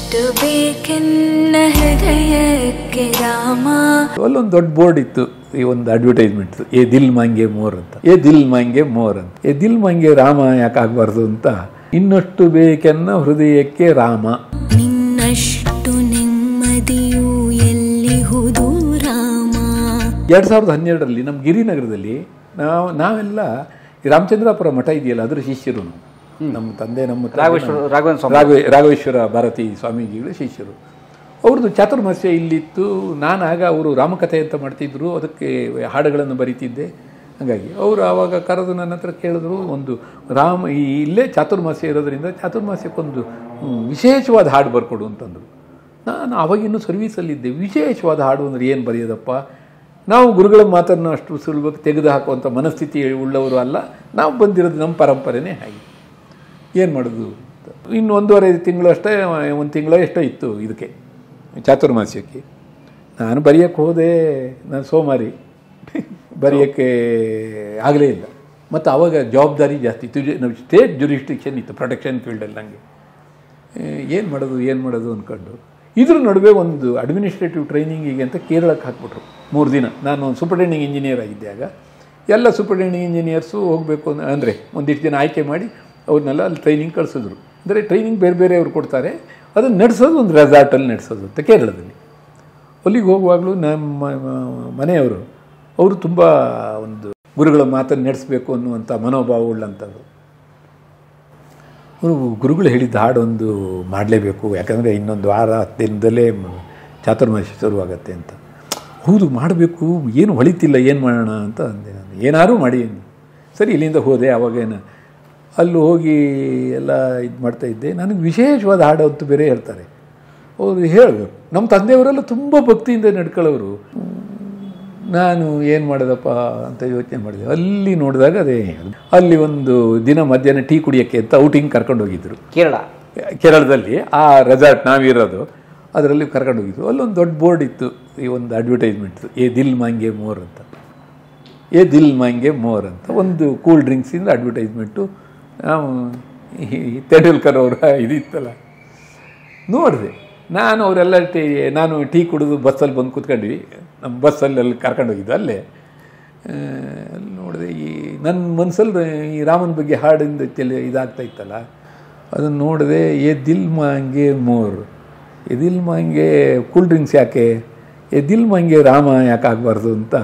ಇನ್ನಷ್ಟು ಬೇಕೆನ್ನ ಹೃದಯಕ್ಕೆ ರಾಮ. ಅಲ್ಲೊಂದು ದೊಡ್ಡ ಬೋರ್ಡ್ ಇತ್ತು, ಈ ಒಂದು ಅಡ್ವರ್ಟೈಸ್ಮೆಂಟ್, ಎ ದಿಲ್ ಮಾಂಗೆ ಮೋರ್ ಅಂತ, ಎ ದಿಲ್ ಮಾಂಗೆ ಮೋರ್ ಅಂತ. ಎ ದಿಲ್ ಮಾಂಗೆ ರಾಮ ಯಾಕೆ ಆಗ್ಬಾರ್ದು ಅಂತ, ಇನ್ನಷ್ಟು ಬೇಕೆನ್ನ ಹೃದಯಕ್ಕೆ ರಾಮ. ನಿನ್ನಷ್ಟು ನೆಮ್ಮದಿಯು ಎಲ್ಲಿಹುದು ರಾಮ. 2012ರಲ್ಲಿ ನಮ್ಮ ಗಿರಿನಗರದಲ್ಲಿ ನಾವೆಲ್ಲ ಈ ರಾಮಚಂದ್ರಾಪುರ ಮಠ ಇದೆಯಲ್ಲ, ಅದರ ಶಿಷ್ಯರು ನಮ್ಮ ತಂದೆ, ನಮ್ಮ ರಾಘವೇಶ್ವರ ಭಾರತಿ ಸ್ವಾಮೀಜಿಗಳ ಶಿಷ್ಯರು. ಅವ್ರದ್ದು ಚಾತುರ್ಮಾಸ್ಯ ಇಲ್ಲಿತ್ತು. ನಾನಾಗ ಅವರು ರಾಮಕಥೆ ಅಂತ ಮಾಡ್ತಿದ್ರು, ಅದಕ್ಕೆ ಹಾಡುಗಳನ್ನು ಬರೀತಿದ್ದೆ. ಹಾಗಾಗಿ ಅವರು ಆವಾಗ ಕರೆದು ನನ್ನ ಹತ್ರ ಕೇಳಿದ್ರು, ಒಂದು ಇಲ್ಲೇ ಚಾತುರ್ಮಾಸ್ಯ ಇರೋದರಿಂದ ಚಾತುರ್ಮಾಸ್ಯಕ್ಕೊಂದು ವಿಶೇಷವಾದ ಹಾಡು ಬರ್ಕೊಡು ಅಂತಂದರು. ನಾನು ಆವಾಗಿನ್ನೂ ಸರ್ವೀಸಲ್ಲಿದ್ದೆ. ವಿಶೇಷವಾದ ಹಾಡು ಅಂದರೆ ಏನು ಬರೆಯೋದಪ್ಪ, ನಾವು ಗುರುಗಳ ಮಾತನ್ನು ಅಷ್ಟು ಸುಲಭಕ್ಕೆ ತೆಗೆದು ಹಾಕುವಂಥ ಮನಸ್ಥಿತಿ ಉಳ್ಳವರು ಅಲ್ಲ. ನಾವು ಬಂದಿರೋದು ನಮ್ಮ ಪರಂಪರೆನೇ ಹಾಗೆ. ಏನು ಮಾಡೋದು? ಇನ್ನು 1.5 ತಿಂಗಳು ಅಷ್ಟೇ, 1 ತಿಂಗಳು ಎಷ್ಟೋ ಇತ್ತು ಇದಕ್ಕೆ, ಚಾತುರ್ಮಾಸ್ಯಕ್ಕೆ. ನಾನು ಬರೆಯೋಕ್ಕೆ ಹೋದೆ, ನಾನು ಸೋಮಾರಿ, ಬರೆಯೋಕ್ಕೆ ಆಗಲೇ ಇಲ್ಲ. ಮತ್ತು ಆವಾಗ ಜವಾಬ್ದಾರಿ ಜಾಸ್ತಿ ಇತ್ತು, ನಾವು ಸ್ಟೇಟ್ ಜುರಿಸ್ಟಿಕ್ಷನ್ ಇತ್ತು, ಪ್ರೊಟೆಕ್ಷನ್ ಫೀಲ್ಡಲ್ಲಿ. ನನಗೆ ಏನು ಮಾಡೋದು ಅಂದ್ಕೊಂಡು ಇದ್ರ ನಡುವೆ ಒಂದು ಅಡ್ಮಿನಿಸ್ಟ್ರೇಟಿವ್ ಟ್ರೈನಿಂಗಿಗೆ ಅಂತ ಕೇರಳಕ್ಕೆ ಹಾಕ್ಬಿಟ್ರು 3 ದಿನ. ನಾನು ಒಂದು ಸೂಪರ್ಟೆಂಡಿಂಗ್ ಇಂಜಿನಿಯರ್ ಆಗಿದ್ದೆ ಆಗ. ಎಲ್ಲ ಸೂಪರ್ಟೆಂಡಿಂಗ್ ಇಂಜಿನಿಯರ್ಸು ಹೋಗಬೇಕು ಅಂದರೆ ಒಂದಿಷ್ಟು ದಿನ ಆಯ್ಕೆ ಮಾಡಿ ಅವ್ರನ್ನೆಲ್ಲ ಅಲ್ಲಿ ಟ್ರೈನಿಂಗ್ ಕಳಿಸಿದ್ರು. ಅಂದರೆ ಟ್ರೈನಿಂಗ್ ಬೇರೆ ಅವ್ರು ಕೊಡ್ತಾರೆ, ಅದನ್ನು ನಡೆಸೋದು ಒಂದು ರೆಸಾರ್ಟಲ್ಲಿ ನಡೆಸೋದು ಅಂತ ಕೇರಳದಲ್ಲಿ. ಅಲ್ಲಿಗೆ ಹೋಗುವಾಗಲೂ ನಮ್ಮ ಮನೆಯವರು, ಅವರು ತುಂಬ ಒಂದು ಗುರುಗಳ ಮಾತನ್ನು ನಡೆಸಬೇಕು ಅನ್ನುವಂಥ ಮನೋಭಾವ ಉಳ್ಳಂಥದ್ದು. ಅವರು ಗುರುಗಳು ಹೇಳಿದ್ದ ಹಾಡೊಂದು ಮಾಡಲೇಬೇಕು, ಯಾಕಂದರೆ ಇನ್ನೊಂದು ವಾರ 10 ದಿನದಲ್ಲೇ ಚಾತುರ್ಮಾಸ್ಯ ಶುರುವಾಗತ್ತೆ ಅಂತ. ಹೌದು, ಮಾಡಬೇಕು, ಏನು ಹೊಳಿತಿಲ್ಲ, ಏನು ಮಾಡೋಣ ಅಂತ ಅಂದೆ ನಾನು. ಏನಾದರೂ ಮಾಡಿ. ಸರಿ, ಇಲ್ಲಿಂದ ಹೋದೆ. ಅವಾಗೇನು ಅಲ್ಲಿ ಹೋಗಿ ಎಲ್ಲ ಇದು ಮಾಡ್ತಾಯಿದ್ದೆ. ನನಗೆ ವಿಶೇಷವಾದ ಹಾಡು ಅಂತೂ ಬೇರೆ ಹೇಳ್ತಾರೆ. ಅವರು ಹೇಳಬೇಕು. ನಮ್ಮ ತಂದೆಯವರೆಲ್ಲ ತುಂಬ ಭಕ್ತಿಯಿಂದ ನಡ್ಕೊಳ್ಳೋರು. ನಾನು ಏನು ಮಾಡೋದಪ್ಪ ಅಂತ ಯೋಚನೆ ಮಾಡಿದೆ. ಅಲ್ಲಿ ನೋಡಿದಾಗ ಅಲ್ಲಿ ಒಂದು ದಿನ ಮಧ್ಯಾಹ್ನ ಟೀ ಕುಡಿಯೋಕ್ಕೆ ಅಂತ ಔಟಿಂಗ್ ಕರ್ಕೊಂಡು ಹೋಗಿದ್ದರು. ಕೇರಳದಲ್ಲಿ ಆ ರೆಸಾರ್ಟ್ ನಾವಿರೋದು, ಅದರಲ್ಲಿ ಕರ್ಕೊಂಡು ಹೋಗಿದ್ರು. ಅಲ್ಲೊಂದು ದೊಡ್ಡ ಬೋರ್ಡ್ ಇತ್ತು, ಈ ಒಂದು ಅಡ್ವರ್ಟೈಸ್ಮೆಂಟ್, ಎ ದಿಲ್ ಮಾಂಗೆ ಮೋರ್ ಅಂತ, ಎ ದಿಲ್ ಮಾಂಗೆ ಮೋರ್ ಅಂತ ಒಂದು ಕೂಲ್ ಡ್ರಿಂಕ್ಸಿಂದ ಅಡ್ವರ್ಟೈಸ್ಮೆಂಟು. ನಾವು ತೆಂಡೂಲ್ಕರ್ ಅವರ ಇದಿತ್ತಲ್ಲ, ನೋಡಿದೆ ನಾನು. ಅವರೆಲ್ಲ ನಾನು ಟೀ ಕುಡಿದು ಬಸ್ಸಲ್ಲಿ ಬಂದು ಕೂತ್ಕೊಂಡ್ವಿ. ನಮ್ಮ ಬಸ್ಸಲ್ಲಿ ಕರ್ಕೊಂಡು ಹೋಗಿದ್ದು. ಅಲ್ಲಿ ನೋಡಿದೆ, ನನ್ನ ಮನಸ್ಸಲ್ಲಿ ಈ ರಾಮನ ಬಗ್ಗೆ ಹಾಡಿಂದ ಇದಾಗ್ತಾ ಇತ್ತಲ್ಲ, ಅದನ್ನು ನೋಡಿದೆ. ಎ ದಿಲ್ ಮಾಂಗೆ ಮೋರ್, ಎ ದಿಲ್ ಮಾಂಗೆ ಕೂಲ್ ಡ್ರಿಂಕ್ಸ್ ಯಾಕೆ, ಎ ದಿಲ್ ಮಾಂಗೆ ರಾಮ ಯಾಕೆ ಆಗಬಾರ್ದು ಅಂತ.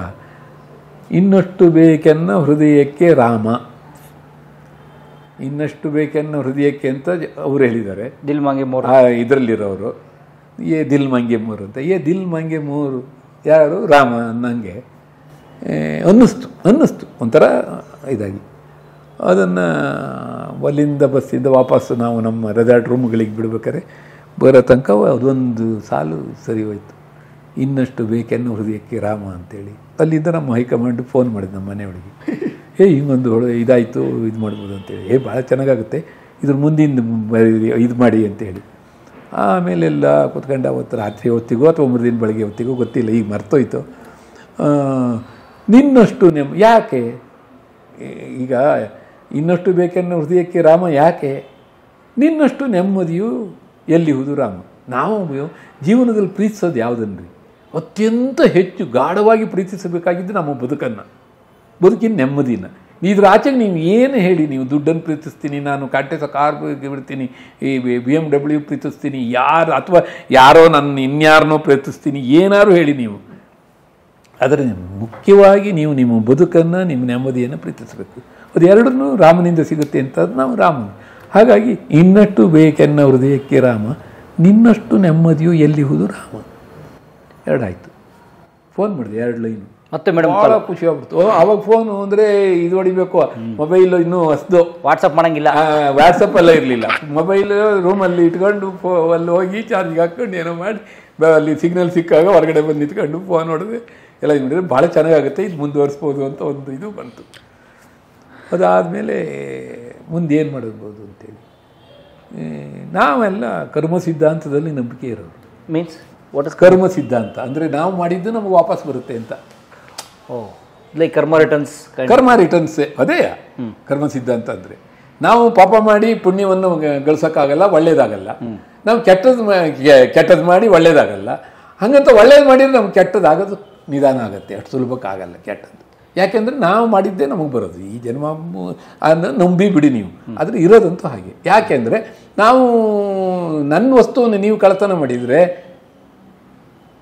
ಇನ್ನಷ್ಟು ಬೇಕೆನ್ನ ಹೃದಯಕ್ಕೆ ರಾಮ, ಇನ್ನಷ್ಟು ಬೇಕೆನ್ನ ಹೃದಯಕ್ಕೆ ಅಂತ ಅವರು ಹೇಳಿದ್ದಾರೆ. ದಿಲ್ ಮಾಂಗೆ ಮೋರ್ ಇದರಲ್ಲಿರೋರು ಎ ದಿಲ್ ಮಾಂಗೆ ಮೋರ್ ಅಂತ. ಎ ದಿಲ್ ಮಾಂಗೆ ಮೋರ್ ಯಾರು, ರಾಮ ಅನ್ನಂಗೆ ಅನ್ನಿಸ್ತು ಒಂಥರ ಇದಾಗಿ. ಅದನ್ನು ಅಲ್ಲಿಂದ ಬಸ್ಸಿಂದ ವಾಪಸ್ಸು ನಾವು ನಮ್ಮ ರೆಸಾರ್ಟ್ ರೂಮ್ಗಳಿಗೆ ಬಿಡ್ಬೇಕಾದ್ರೆ ಬರೋ ತನಕ ಅದೊಂದು ಸಾಲು ಸರಿ ಹೋಯ್ತು. ಇನ್ನಷ್ಟು ಬೇಕೆನ್ನೋ ಹೃದಯಕ್ಕೆ ರಾಮ ಅಂತೇಳಿ. ಅಲ್ಲಿಂದ ನಮ್ಮ ಹೈಕಮಾಂಡ್ ಫೋನ್ ಮಾಡಿದ್ದು ನಮ್ಮ ಮನೆಯೊಳಗೆ, ಹಿಂಗೊಂದು ಇದಾಯಿತು, ಇದು ಮಾಡ್ಬೋದು ಅಂತೇಳಿ. ಭಾಳ ಚೆನ್ನಾಗಾಗುತ್ತೆ, ಇದ್ರ ಮುಂದಿನ ಇದು ಮಾಡಿ ಅಂತೇಳಿ. ಆಮೇಲೆಲ್ಲ ಕೂತ್ಕೊಂಡು ಅವತ್ತು ರಾತ್ರಿ ಹೊತ್ತಿಗೋ ಅಥವಾ 3 ದಿನ ಬೆಳಗ್ಗೆ ಹೊತ್ತಿಗೋ ಗೊತ್ತಿಲ್ಲ, ಈಗ ಮರ್ತೋಯ್ತು. ನಿನ್ನಷ್ಟು ಯಾಕೆ ಈಗ ಇನ್ನಷ್ಟು ಬೇಕೆನ್ನೋ ಹೃದಯಕ್ಕೆ ರಾಮ ಯಾಕೆ, ನಿನ್ನಷ್ಟು ನೆಮ್ಮದಿಯು ಎಲ್ಲಿಹುದು ರಾಮ. ನಾವು ಜೀವನದಲ್ಲಿ ಪ್ರೀತಿಸೋದು ಯಾವುದನ್ರಿ? ಅತ್ಯಂತ ಹೆಚ್ಚು ಗಾಢವಾಗಿ ಪ್ರೀತಿಸಬೇಕಾಗಿದ್ದು ನಮ್ಮ ಬದುಕಿನ ನೆಮ್ಮದಿನ. ಇದ್ರ ಆಚೆಗೆ ನೀವು ಏನು ಹೇಳಿ, ನೀವು ದುಡ್ಡನ್ನು ಪ್ರೀತಿಸ್ತೀನಿ, ನಾನು ಕಾಟೇಸ ಕಾರ್ ಬಿಡ್ತೀನಿ, ಈ BMW ಪ್ರೀತಿಸ್ತೀನಿ, ಅಥವಾ ಯಾರೋ ನನ್ನ ಇನ್ಯಾರನ್ನೋ ಪ್ರೀತಿಸ್ತೀನಿ, ಏನಾರು ಹೇಳಿ ನೀವು. ಆದರೆ ಮುಖ್ಯವಾಗಿ ನೀವು ನಿಮ್ಮ ಬದುಕನ್ನು, ನಿಮ್ಮ ನೆಮ್ಮದಿಯನ್ನು ಪ್ರೀತಿಸಬೇಕು. ಅದು ಎರಡನ್ನೂ ರಾಮನಿಂದ ಸಿಗುತ್ತೆ ಅಂತ ನಾವು ರಾಮನು. ಹಾಗಾಗಿ ಇನ್ನಷ್ಟು ಬೇಕೆನ್ನ ಹೃದಯಕ್ಕೆ ರಾಮ, ನಿನ್ನಷ್ಟು ನೆಮ್ಮದಿಯು ಎಲ್ಲಿಹುದು ರಾಮ. ಎರಡಾಯಿತು. ಫೋನ್ ಮಾಡಿದೆ, 2 ಲೈನು. ಮತ್ತೆ ಮೇಡಮ್ ಭಾಳ ಖುಷಿ ಆಗ್ಬಿಡ್ತು. ಅವಾಗ ಫೋನು ಅಂದರೆ ಇದು ಹೊಡಿಬೇಕು, ಮೊಬೈಲು ಇನ್ನೂ ಹೊಸದು, ವಾಟ್ಸಪ್ ಮಾಡೋಂಗಿಲ್ಲ, ವಾಟ್ಸಪ್ ಎಲ್ಲ ಇರಲಿಲ್ಲ. ಮೊಬೈಲ್ ರೂಮಲ್ಲಿ ಇಟ್ಕೊಂಡು ಅಲ್ಲಿ ಹೋಗಿ ಚಾರ್ಜಿಗೆ ಹಾಕ್ಕೊಂಡು ಏನೋ ಮಾಡಿ ಅಲ್ಲಿ ಸಿಗ್ನಲ್ ಸಿಕ್ಕಾಗ ಹೊರಗಡೆ ಬಂದು ನಿಂತ್ಕೊಂಡು ಫೋನ್ ಹೊಡೆದು ಎಲ್ಲ ಇದು ಮಾಡಿದರೆ ಭಾಳ ಚೆನ್ನಾಗಾಗುತ್ತೆ, ಇದು ಮುಂದುವರಿಸ್ಬೋದು ಅಂತ ಒಂದು ಇದು ಬಂತು. ಅದಾದಮೇಲೆ ಮುಂದೆ ಏನು ಮಾಡಬಹುದು ಅಂತೇಳಿ ನಾವೆಲ್ಲ ಕರ್ಮ ಸಿದ್ಧಾಂತದಲ್ಲಿ ನಂಬಿಕೆ ಇರೋರು. ಮೀನ್ಸ್ ಕರ್ಮ ಸಿದ್ಧಾಂತ ಅಂದರೆ ನಾವು ಮಾಡಿದ್ದು ನಮಗೆ ವಾಪಸ್ ಬರುತ್ತೆ ಅಂತ. ಲೈಕ್ ಕರ್ಮ ರಿಟರ್ನ್ಸ್ ಅದೇ ಕರ್ಮ ಸಿದ್ಧಾಂತ ಅಂದರೆ ನಾವು ಪಾಪ ಮಾಡಿ ಪುಣ್ಯವನ್ನು ಗಳಿಸೋಕ್ಕಾಗಲ್ಲ, ಒಳ್ಳೇದಾಗಲ್ಲ. ನಾವು ಕೆಟ್ಟದ್ದು ಮಾಡಿ ಒಳ್ಳೇದಾಗಲ್ಲ. ಹಾಗಂತ ಒಳ್ಳೇದು ಮಾಡಿದರೆ ನಮ್ಗೆ ಕೆಟ್ಟದಾಗೋದು ನಿಧಾನ ಆಗುತ್ತೆ, ಅಷ್ಟು ಸುಲಭಕ್ಕಾಗಲ್ಲ ಕೆಟ್ಟದ್ದು. ಯಾಕೆಂದರೆ ನಾವು ಮಾಡಿದ್ದೇ ನಮಗೆ ಬರೋದು. ಈ ಜನ್ಮ ನಂಬಿ ಬಿಡಿ ನೀವು, ಆದರೆ ಇರೋದಂತೂ ಹಾಗೆ. ಯಾಕೆಂದರೆ ನಾವು ನನ್ನ ವಸ್ತುವನ್ನು ನೀವು ಕಳ್ಳತನ ಮಾಡಿದರೆ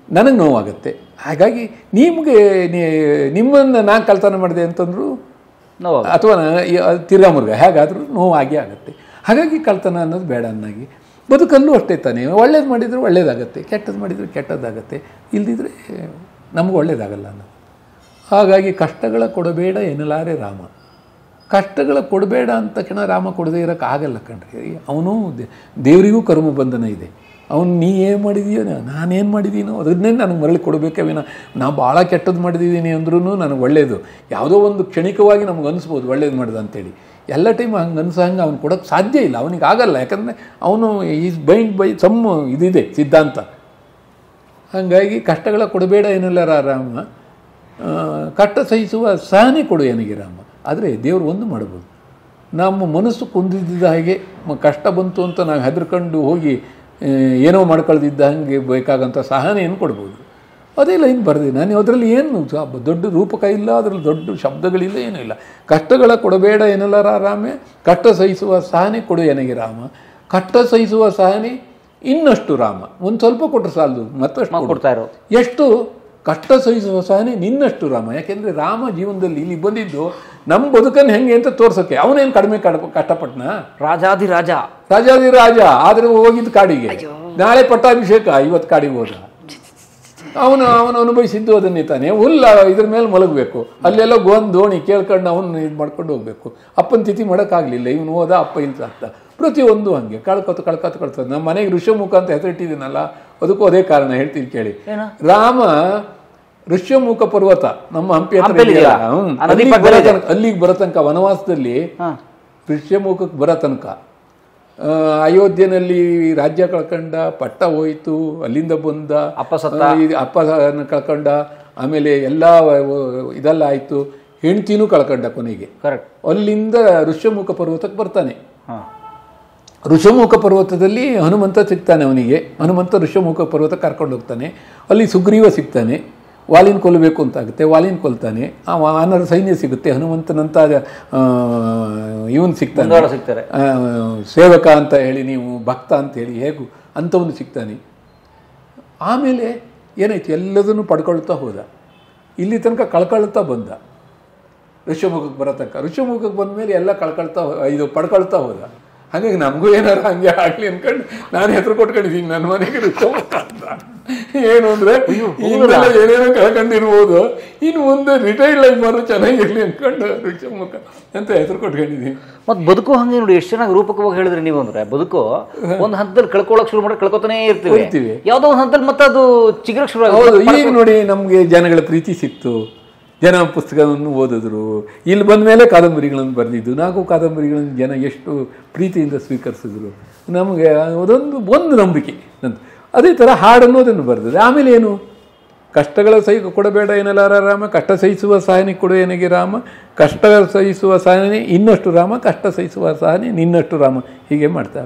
ನನಗೆ ನೋವಾಗುತ್ತೆ. ಹಾಗಾಗಿ ನಿಮಗೆ ನಿಮ್ಮನ್ನು ನಾನು ಕಳ್ಳತನ ಮಾಡಿದೆ ಅಂತಂದರೂ ಅಥವಾ ತಿರ್ಗಾ ಮುರುಗ ಹೇಗಾದರೂ ನೋವಾಗೇ ಆಗುತ್ತೆ. ಹಾಗಾಗಿ ಕಳ್ಳತನ ಅನ್ನೋದು ಬೇಡ ಅನ್ನಾಗಿ. ಬದುಕಲ್ಲೂ ಅಷ್ಟೇ ತಾನೇ, ಒಳ್ಳೇದು ಮಾಡಿದರೆ ಒಳ್ಳೇದಾಗತ್ತೆ, ಕೆಟ್ಟದ್ದು ಮಾಡಿದರೆ ಕೆಟ್ಟದ್ದಾಗತ್ತೆ, ಇಲ್ದಿದ್ರೆ ನಮಗೆ ಒಳ್ಳೇದಾಗಲ್ಲ ಅನ್ನೋದು. ಹಾಗಾಗಿ ಕಷ್ಟಗಳ ಕೊಡಬೇಡ ಎನ್ನಲಾರೆ ರಾಮ. ಕಷ್ಟಗಳ ಕೊಡಬೇಡ ಅಂತ ತಕ್ಷಣ ರಾಮ ಕೊಡದೇ ಇರೋಕ್ಕಾಗಲ್ಲ ಕಣ್ರಿ. ಅವನು ದೇವರಿಗೂ ಕರ್ಮ ಬಂಧನ ಇದೆ. ಅವನು ನೀ ಏನು ಮಾಡಿದೀಯೋ ನಾನೇನು ಮಾಡಿದ್ದೀನೋ ಅದನ್ನೇ ನನಗೆ ಮರಳಿ ಕೊಡಬೇಕೇ ವಿನ ನಾನು ಭಾಳ ಕೆಟ್ಟದ್ದು ಮಾಡಿದ್ದೀನಿ ಅಂದ್ರೂ ನನಗೆ ಒಳ್ಳೆಯದು ಯಾವುದೋ ಒಂದು ಕ್ಷಣಿಕವಾಗಿ ನಮ್ಗೆ ಅನಿಸ್ಬೋದು ಒಳ್ಳೇದು ಮಾಡಿದ ಅಂತೇಳಿ. ಎಲ್ಲ ಟೈಮ್ ಹಂಗೆ ಅನ್ಸಂಗೆ ಅವ್ನು ಕೊಡೋಕ್ಕೆ ಸಾಧ್ಯ ಇಲ್ಲ, ಅವನಿಗೆ ಆಗಲ್ಲ. ಯಾಕಂದರೆ ಅವನು ಈಸ್ ಬೈಂಡ್ ಬೈ ಸಮ್ ಇದಿದೆ ಸಿದ್ಧಾಂತ. ಹಾಗಾಗಿ ಕಷ್ಟಗಳ ಕೊಡಬೇಡ ಏನಲ್ಲ ರಾಮ, ಕಷ್ಟ ಸಹಿಸುವ ಸಹನೆ ಕೊಡು ನನಗೆ ರಾಮ. ಆದರೆ ದೇವರು ಒಂದು ಮಾಡ್ಬೋದು, ನಮ್ಮ ಮನಸ್ಸು ಕುಂದಿದ್ದ ಹಾಗೆ ಕಷ್ಟ ಬಂತು ಅಂತ ನಾವು ಹೆದರ್ಕೊಂಡು ಹೋಗಿ ಏನೋ ಮಾಡ್ಕೊಳ್ದಿದ್ದ ಹಾಗೆ ಬೇಕಾಗಂಥ ಸಹನೆಯನ್ನು ಕೊಡ್ಬೋದು. ಅದೇ ಲೈನ್ ಬರೆದೆ ನಾನು. ಅದರಲ್ಲಿ ಏನು ದೊಡ್ಡ ರೂಪಕ ಇಲ್ಲ, ಅದರಲ್ಲಿ ದೊಡ್ಡ ಶಬ್ದಗಳಿಲ್ಲ, ಏನೂ ಇಲ್ಲ. ಕಷ್ಟಗಳ ಕೊಡಬೇಡ ಏನಲ್ಲ ರಾಮೆ, ಕಷ್ಟ ಸಹಿಸುವ ಸಹನೆ ಕೊಡು ನನಗೆ ರಾಮ. ಕಷ್ಟ ಸಹಿಸುವ ಸಹನೆ ಇನ್ನಷ್ಟು ರಾಮ. ಒಂದು ಸ್ವಲ್ಪ ಕೊಟ್ಟರೆ ಸಾಲದು, ಮತ್ತಷ್ಟು ಕೊಡ್ತಾ ಇರೋ. ಎಷ್ಟು ಕಷ್ಟ ಸಹಿಸುವ ಸಹನೆ ನಿನ್ನಷ್ಟು ರಾಮ. ಯಾಕೆಂದರೆ ರಾಮ ಜೀವನದಲ್ಲಿ ಇಲ್ಲಿ ಬಂದಿದ್ದು ನಮ್ಮ ಬದುಕನ್ನು ಹೆಂಗೆ ಅಂತ ತೋರ್ಸೋಕ್ಕೆ. ಅವನೇನು ಕಡಿಮೆ ಕಷ್ಟಪಟ್ಟನ? ರಾಜಾದಿರಾಜ ಆದರೆ ಹೋಗಿದ್ದು ಕಾಡಿಗೆ. ನಾಳೆ ಪಟ್ಟಾಭಿಷೇಕ, ಇವತ್ತು ಕಾಡಿಗೆ ಹೋದ. ಅವನು ಅನುಭವಿಸಿದ್ದು ಅದನ್ನೇ ತಾನೆ. ಹುಲ್ಲ ಇದ್ರ ಮೇಲೆ ಮಲಗಬೇಕು, ಅಲ್ಲೆಲ್ಲ ಗೊಂದು ದೋಣಿ ಕೇಳ್ಕೊಂಡು ಅವನು ಇದು ಮಾಡ್ಕೊಂಡು ಹೋಗ್ಬೇಕು. ಅಪ್ಪನ ತಿಥಿ ಮಾಡೋಕ್ಕಾಗಲಿಲ್ಲ, ಇವನು ಹೋದ, ಅಪ್ಪ ಇಲ್ಲ ಅಂತ. ಪ್ರತಿಯೊಂದು ಹಾಗೆ ಕಳ್ಕೊತ ನಮ್ಮ ಮನೆಗೆ ಋಷ್ಯಮುಖ ಅಂತ ಹೆಸರಿಟ್ಟಿದ್ದೀನಲ್ಲ, ಅದಕ್ಕೂ ಅದೇ ಕಾರಣ ಹೇಳ್ತೀನಿ ಕೇಳಿ. ರಾಮ ಋಷ್ಯಮುಖ ಪರ್ವತ ನಮ್ಮ ಹಂಪಿ ಅಲ್ಲಿಗೆ ಬರೋ ತನಕ, ವನವಾಸದಲ್ಲಿ ಋಷ್ಯಮುಖಕ್ಕೆ ಬರೋ ತನಕ ಅಯೋಧ್ಯೆಯಲ್ಲಿ ರಾಜ್ಯ ಕಳ್ಕೊಂಡ, ಪಟ್ಟ ಹೋಯಿತು, ಅಲ್ಲಿಂದ ಬಂದ, ಅಪ್ಪ ಕಳ್ಕೊಂಡ, ಆಮೇಲೆ ಎಲ್ಲ ಇದೆಲ್ಲ ಆಯಿತು, ಹೆಂಡ್ತಿನೂ ಕಳ್ಕೊಂಡ ಕೊನೆಗೆ. ಅಲ್ಲಿಂದ ಋಷ್ಯಮುಖ ಪರ್ವತಕ್ಕೆ ಬರ್ತಾನೆ. ಋಷಮುಖ ಪರ್ವತದಲ್ಲಿ ಹನುಮಂತ ಸಿಗ್ತಾನೆ ಅವನಿಗೆ. ಹನುಮಂತ ಋಷಮುಖ ಪರ್ವತ ಕರ್ಕೊಂಡು ಹೋಗ್ತಾನೆ. ಅಲ್ಲಿ ಸುಗ್ರೀವ ಸಿಗ್ತಾನೆ, ವಾಲಿನ ಕೊಲ್ಲಬೇಕು ಅಂತ ಆಗುತ್ತೆ, ವಾಲಿನ ಕೊಲ್ತಾನೆ. ಆ ವಾನರ ಸೈನ್ಯ ಸಿಗುತ್ತೆ. ಹನುಮಂತನಂತ ಇವನು ಸಿಗ್ತಾನೆ, ಸೇವಕ ಅಂತ ಹೇಳಿ, ನೀವು ಭಕ್ತ ಅಂತ ಹೇಳಿ ಹೇಗೂ ಅಂಥವನು ಸಿಗ್ತಾನೆ. ಆಮೇಲೆ ಏನಾಯ್ತು, ಎಲ್ಲದನ್ನು ಪಡ್ಕೊಳ್ತಾ ಹೋದ. ಇಲ್ಲಿ ತನಕ ಕಳ್ಕೊಳ್ತಾ ಬಂದ, ಋಷಮುಖಕ್ಕೆ ಬರೋ ತನಕ. ಋಷಮುಖಕ್ಕೆ ಬಂದ ಮೇಲೆ ಎಲ್ಲ ಪಡ್ಕೊಳ್ತಾ ಹೋದ. ಹಾಗಾಗಿ ನಮಗೂ ಏನಾರು ಹಂಗೆ ಆಗಲಿ ಅನ್ಕೊಂಡು ನಾನು ಹೆಸರು ಕೊಟ್ಕೊಂಡಿದ್ದೀನಿ ನನ್ನ ಮನೆಗೆ ಋಷಮುಖ ಅಂತ. ಏನು ಅಂದರೆ ಈಗೆಲ್ಲ ಏನೇನೋ ಕಳ್ಕೊಂಡಿರ್ಬೋದು, ಇನ್ನು ಮುಂದೆ ರಿಟೈರ್ಡ್ ಲೈಫ್ ಮಾರು ಚೆನ್ನಾಗಿರಲಿ ಅಂದ್ಕೊಂಡು ಋಷಮುಖ ಅಂತ ಹೆಸರು ಕೊಟ್ಕೊಂಡಿದ್ದೀನಿ. ಮತ್ತು ಬದುಕು ಹಂಗೆ ನೋಡಿ, ಎಷ್ಟು ಚೆನ್ನಾಗಿ ರೂಪಕವಾಗಿ ಹೇಳಿದ್ರಿ ನೀವು. ಅಂದರೆ ಬದುಕು ಒಂದು ಹಂತದಲ್ಲಿ ಕಳ್ಕೊಳ್ಳೋಕೆ ಶುರು ಮಾಡಿ ಕಳ್ಕೊತಾನೇ ಇರ್ತೀವಿ, ಯಾವುದೋ ಒಂದು ಹಂತದಲ್ಲಿ ಮತ್ತೆ ಅದು ಚಿಗುರಕ್ಕೆ ಶುರು ಆಗೋದು. ಈಗ ನೋಡಿ, ನಮಗೆ ಜನಗಳ ಪ್ರೀತಿ ಸಿಕ್ತು, ಜನ ಪುಸ್ತಕವನ್ನು ಓದಿದ್ರು, ಇಲ್ಲಿ ಬಂದ ಮೇಲೆ ಕಾದಂಬರಿಗಳನ್ನು ಬರೆದಿದ್ದು, 4 ಕಾದಂಬರಿಗಳನ್ನು ಜನ ಎಷ್ಟು ಪ್ರೀತಿಯಿಂದ ಸ್ವೀಕರಿಸಿದ್ರು. ನಮಗೆ ಒಂದು ನಂಬಿಕೆ. ಅದೇ ಥರ ಹಾಡನ್ನೋದನ್ನು ಬರೆದಿದೆ. ಆಮೇಲೆ ಏನು, ಕಷ್ಟಗಳ ಕೊಡಬೇಡ ಏನಲಾರ ರಾಮ, ಕಷ್ಟ ಸಹಿಸುವ ಸಹನೆ ಕೊಡು ನನಗೆ ರಾಮ. ಕಷ್ಟ ಸಹಿಸುವ ಸಹನೆ ಇನ್ನಷ್ಟು ರಾಮ, ಕಷ್ಟ ಸಹಿಸುವ ಸಹನೆ ನಿನ್ನಷ್ಟು ರಾಮ. ಹೀಗೆ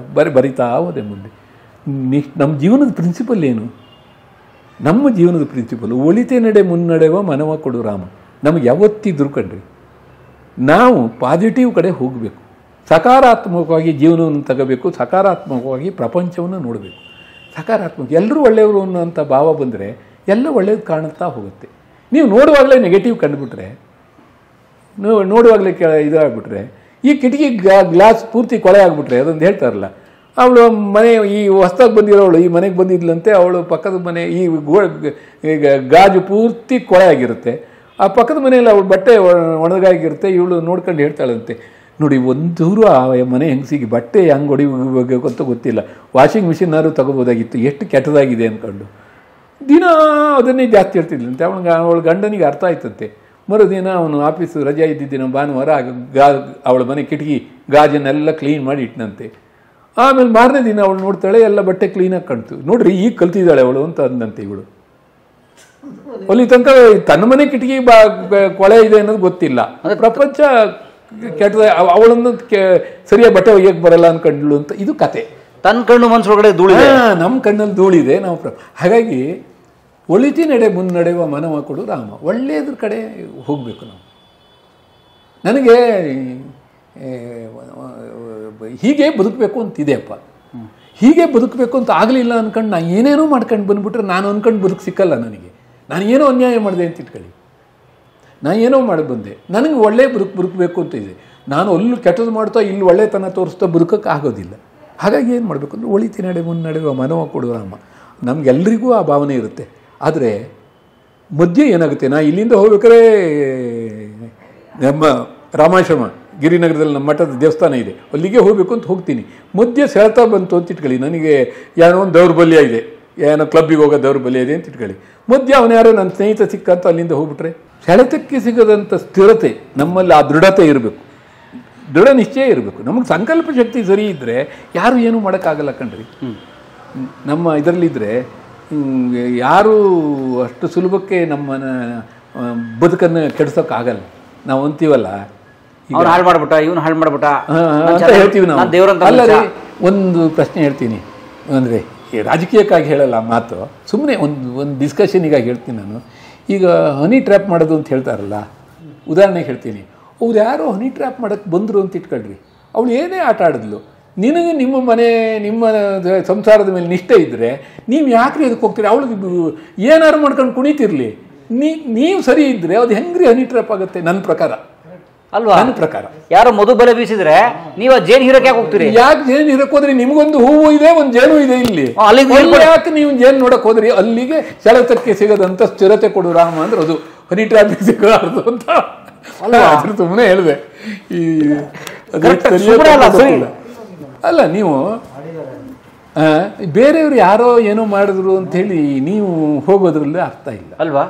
ಬರಿತಾ ಹೋದೆ ಮುಂದೆ. ನಮ್ಮ ಜೀವನದ ಪ್ರಿನ್ಸಿಪಲ್ ಏನು? ನಮ್ಮ ಜೀವನದ ಪ್ರಿನ್ಸಿಪಲ್ ಒಳಿತೆ ನಡೆ ಮುನ್ನಡೆವ ಮನವ ಕೊಡು ರಾಮ. ನಮಗೆ ಯಾವತ್ತಿದ್ರು ಕಣ್ರಿ, ನಾವು ಪಾಸಿಟಿವ್ ಕಡೆ ಹೋಗಬೇಕು, ಸಕಾರಾತ್ಮಕವಾಗಿ ಜೀವನವನ್ನು ತಗೋಬೇಕು, ಸಕಾರಾತ್ಮಕವಾಗಿ ಪ್ರಪಂಚವನ್ನು ನೋಡಬೇಕು. ಸಕಾರಾತ್ಮಕ ಎಲ್ಲರೂ ಒಳ್ಳೆಯವರು ಅನ್ನೋಂಥ ಭಾವ ಬಂದರೆ ಎಲ್ಲ ಒಳ್ಳೇದು ಕಾಣುತ್ತಾ ಹೋಗುತ್ತೆ. ನೀವು ನೋಡುವಾಗಲೇ ನೆಗೆಟಿವ್ ಕಂಡುಬಿಟ್ರೆ, ನೋಡುವಾಗಲೇ ಇದಾಗ್ಬಿಟ್ರೆ, ಈ ಕಿಟಕಿ ಗ್ಲಾಸ್ ಪೂರ್ತಿ ಕೊಳೆ ಆಗಿಬಿಟ್ರೆ, ಅದೊಂದು ಹೇಳ್ತಾರಲ್ಲ, ಅವಳು ಮನೆ ಈ ಹೊಸ್ದಾಗಿ ಬಂದಿರೋವಳು ಈ ಮನೆಗೆ ಬಂದಿದ್ಲಂತೆ, ಅವಳು ಪಕ್ಕದ ಮನೆ ಈ ಗಾಜು ಪೂರ್ತಿ ಕೊಳೆ ಆಗಿರುತ್ತೆ. ಆ ಪಕ್ಕದ ಮನೆಯಲ್ಲಿ ಅವಳು ಬಟ್ಟೆ ಒಣಗಾಗಿರುತ್ತೆ. ಇವಳು ನೋಡ್ಕೊಂಡು ಹೇಳ್ತಾಳಂತೆ, ನೋಡಿ ಒಂದೂರು ಆ ಮನೆ ಹೆಂಗಸಿಗೆ ಬಟ್ಟೆ ಹೆಂಗೆ ಹೊಡಿಬೇಕು ಅಂತ ಗೊತ್ತಿಲ್ಲ, ವಾಷಿಂಗ್ ಮಿಷಿನ್ನಾರು ತೊಗೋಬೋದಾಗಿತ್ತು, ಎಷ್ಟು ಕೆಟ್ಟದಾಗಿದೆ ಅಂದ್ಕೊಂಡು ದಿನ ಅದನ್ನೇ ಜಾಸ್ತಿ ಹೇಳ್ತಿದ್ಲಂತೆ. ಅವಳ ಗಂಡನಿಗೆ ಅರ್ಥ ಆಯ್ತಂತೆ. ಮರುದಿನ ಅವನು ಆಫೀಸು ರಜೆ ಇದ್ದಿದ್ದಿನ ಭಾನುವಾರ ಅವಳ ಮನೆ ಕಿಟಕಿ ಗಾಜನ್ನೆಲ್ಲ ಕ್ಲೀನ್ ಮಾಡಿ ಇಟ್ಟನಂತೆ. ಆಮೇಲೆ ಮಾರನೇ ದಿನ ಅವಳು ನೋಡ್ತಾಳೆ, ಎಲ್ಲ ಬಟ್ಟೆ ಕ್ಲೀನಾಗಿ ಕಾಣ್ತು. ನೋಡ್ರಿ ಈಗ ಕಲ್ತಿದ್ದಾಳೆ ಅವಳು ಅಂತ ಅಂದಂತೆ ಇವಳು. ಅಲ್ಲಿ ತನಕ ತನ್ನ ಮನೆ ಕಿಟಕಿ ಕೊಳೆ ಇದೆ ಅನ್ನೋದು ಗೊತ್ತಿಲ್ಲ, ಪ್ರಪಂಚ ಕೆಟ್ಟದ, ಅವಳನ್ನು ಸರಿಯಾಗಿ ಬಟ್ಟೆ ಒಯ್ಯಕ್ಕೆ ಬರಲ್ಲ ಅನ್ಕೊಂಡ್ಳು ಅಂತ. ಇದು ಕತೆ. ತನ್ನ ಕಣ್ಣು ಮನಸ್ಸೊಳಗಡೆ ಧೂಳಿದೆ, ನಮ್ಮ ಕಣ್ಣಲ್ಲಿ ಧೂಳಿದೆ. ನಾವು ಹಾಗಾಗಿ ಒಳಿತಿ ನಡೆ ಮುನ್ನಡೆಯುವ ಮನವ ಕೊಡು ರಾಮ. ಒಳ್ಳೆಯದ್ರ ಕಡೆ ಹೋಗಬೇಕು ನಾವು. ನನಗೆ ಹೀಗೆ ಬದುಕಬೇಕು ಅಂತಿದೆಯಪ್ಪ. ಹೀಗೆ ಬದುಕಬೇಕು ಅಂತ ಆಗಲಿಲ್ಲ ಅಂದ್ಕೊಂಡು ನಾನು ಏನೇನೋ ಮಾಡ್ಕೊಂಡು ಬಂದುಬಿಟ್ರೆ ನಾನು ಅಂದ್ಕೊಂಡು ಬದುಕು ಸಿಕ್ಕಲ್ಲ ನನಗೆ. ನಾನು ಏನೋ ಅನ್ಯಾಯ ಮಾಡಿದೆ ಅಂತ ಇಟ್ಕೊಳ್ಳಿ, ನಾನು ಏನೋ ಮಾಡಿ ಬಂದೆ, ನನಗೆ ಒಳ್ಳೆ ಬದುಕಬೇಕು ಅಂತ ಇದೆ. ನಾನು ಅಲ್ಲೂ ಕೆಟ್ಟದ್ದು ಮಾಡ್ತಾ ಇಲ್ಲಿ ಒಳ್ಳೆತನ ತೋರಿಸ್ತಾ ಬದುಕೋಕ್ಕೆ ಆಗೋದಿಲ್ಲ. ಹಾಗಾಗಿ ಏನು ಮಾಡಬೇಕು ಅಂದರೆ ಒಳಿತಿ ನಡೆ ಮುನ್ನಡೆಯುವ ಮನವ ಕೊಡು ರಾಮ. ನಮಗೆಲ್ಲರಿಗೂ ಆ ಭಾವನೆ ಇರುತ್ತೆ. ಆದರೆ ಮಧ್ಯೆ ಏನಾಗುತ್ತೆ, ನಾ ಇಲ್ಲಿಂದ ಹೋಗ್ಬೇಕಾದ್ರೆ ನಮ್ಮ ರಾಮಾಶ್ರಮ ಗಿರಿನಗರದಲ್ಲಿ ನಮ್ಮ ಮಠದ ದೇವಸ್ಥಾನ ಇದೆ, ಅಲ್ಲಿಗೆ ಹೋಗಬೇಕು ಅಂತ ಹೋಗ್ತೀನಿ. ಮಧ್ಯೆ ಸೆಳೆತ ಬಂತು ಅಂತ ಇಟ್ಕೊಳ್ಳಿ, ನನಗೆ ಏನೋ ಒಂದು ದೌರ್ಬಲ್ಯ ಇದೆ, ಏನೋ ಕ್ಲಬ್ಬಿಗೆ ಹೋಗೋ ದೌರ್ಬಲ್ಯ ಇದೆ ಅಂತ ಇಟ್ಕೊಳ್ಳಿ. ಮಧ್ಯೆ ಅವನು ಯಾರೋ ನನ್ನ ಸ್ನೇಹಿತ ಸಿಕ್ಕಂತ ಅಲ್ಲಿಂದ ಹೋಗ್ಬಿಟ್ರೆ, ಸೆಳೆತಕ್ಕೆ ಸಿಗದಂಥ ಸ್ಥಿರತೆ ನಮ್ಮಲ್ಲಿ, ಆ ದೃಢತೆ ಇರಬೇಕು, ದೃಢ ನಿಶ್ಚಯ ಇರಬೇಕು. ನಮಗೆ ಸಂಕಲ್ಪ ಶಕ್ತಿ ಸರಿ ಇದ್ದರೆ ಯಾರು ಏನೂ ಮಾಡೋಕ್ಕಾಗಲ್ಲ ಕಣ್ರಿ. ನಮ್ಮ ಇದರಲ್ಲಿದ್ದರೆ ಯಾರೂ ಅಷ್ಟು ಸುಲಭಕ್ಕೆ ನಮ್ಮನ್ನು ಬದುಕನ್ನು ಕೆಡಿಸೋಕ್ಕಾಗಲ್ಲ. ನಾವು ಅಂತೀವಲ್ಲ, ಅವ್ನು ಹಾಳು ಮಾಡ್ಬಿಟ್ಟ, ಇವನು ಹಾಳು ಮಾಡ್ಬಿಟ್ಟ ಅಂತ ಹೇಳ್ತೀವಿ ನಾವು. ಅಲ್ಲದೆ ಒಂದು ಪ್ರಶ್ನೆ ಹೇಳ್ತೀನಿ, ಅಂದರೆ ರಾಜಕೀಯಕ್ಕಾಗಿ ಹೇಳಲ್ಲ ಮಾತು, ಸುಮ್ಮನೆ ಒಂದು ಡಿಸ್ಕಷನಿಗಾಗಿ ಹೇಳ್ತೀನಿ ನಾನು. ಈಗ ಹನಿ ಟ್ರ್ಯಾಪ್ ಮಾಡೋದು ಅಂತ ಹೇಳ್ತಾರಲ್ಲ, ಉದಾಹರಣೆಗೆ ಹೇಳ್ತೀನಿ. ಅವ್ರು ಯಾರೋ ಹನಿ ಟ್ರ್ಯಾಪ್ ಮಾಡೋಕ್ಕೆ ಬಂದರು ಅಂತ ಇಟ್ಕೊಳ್ರಿ, ಅವಳು ಏನೇ ಆಟ ಆಡಿದ್ಲು, ನಿನಗೆ ನಿಮ್ಮ ಮನೆ ನಿಮ್ಮ ಸಂಸಾರದ ಮೇಲೆ ನಿಷ್ಠೆ ಇದ್ದರೆ ನೀವು ಯಾಕ್ರಿ ಅದಕ್ಕೆ ಹೋಗ್ತೀರಿ? ಅವಳಿಗೆ ಏನಾರು ಮಾಡ್ಕೊಂಡು ಕುಣಿತಿರ್ಲಿ, ನೀವು ಸರಿ ಇದ್ದರೆ ಅದು ಹೆಂಗ್ರಿ ಹನಿ ಟ್ರ್ಯಾಪ್ ಆಗುತ್ತೆ? ನನ್ನ ಪ್ರಕಾರ ಅಲ್ವಾ? ನನ್ನ ಪ್ರಕಾರ ಯಾರೋ ಮಧು ಬಲೆ ಬೀಸಿದ್ರೆ ನೀವು ಜೇನು ಹೀರಕ್ಕೆ ಯಾಕೆ ಹೋಗ್ತೀರಿ? ಯಾಕೆ ಜೇನು ಹೀರಕ್ಕೆ ಹೋದ್ರಿ? ನಿಮಗೊಂದು ಹೂವು ಇದೆ, ಒಂದು ಜೇನು ಇದೆ ಇಲ್ಲಿ, ಯಾಕೆ ನೀವು ಜೇನು ನೋಡಕ್ ಹೋದ್ರಿ? ಅಲ್ಲಿಗೆ ಸೆಳೆತಕ್ಕೆ ಸಿಗದಂತ ಸ್ಥಿರತೆ ಕೊಡು ರಾಮ ಅಂದ್ರೆ ಅದು ಹನಿ ಟ್ರ್ಯಾಪಿಗೆ ಸಿಗಲಾರದು ಅಂತ ಸುಮ್ಮನೆ ಹೇಳಿದೆ. ಈ ಅಲ್ಲ, ನೀವು ಬೇರೆಯವರು ಯಾರೋ ಏನೋ ಮಾಡಿದ್ರು ಅಂತ ಹೇಳಿ ನೀವು ಹೋಗೋದ್ರಲ್ಲೇ ಅರ್ಥ ಇಲ್ಲ ಅಲ್ವಾ?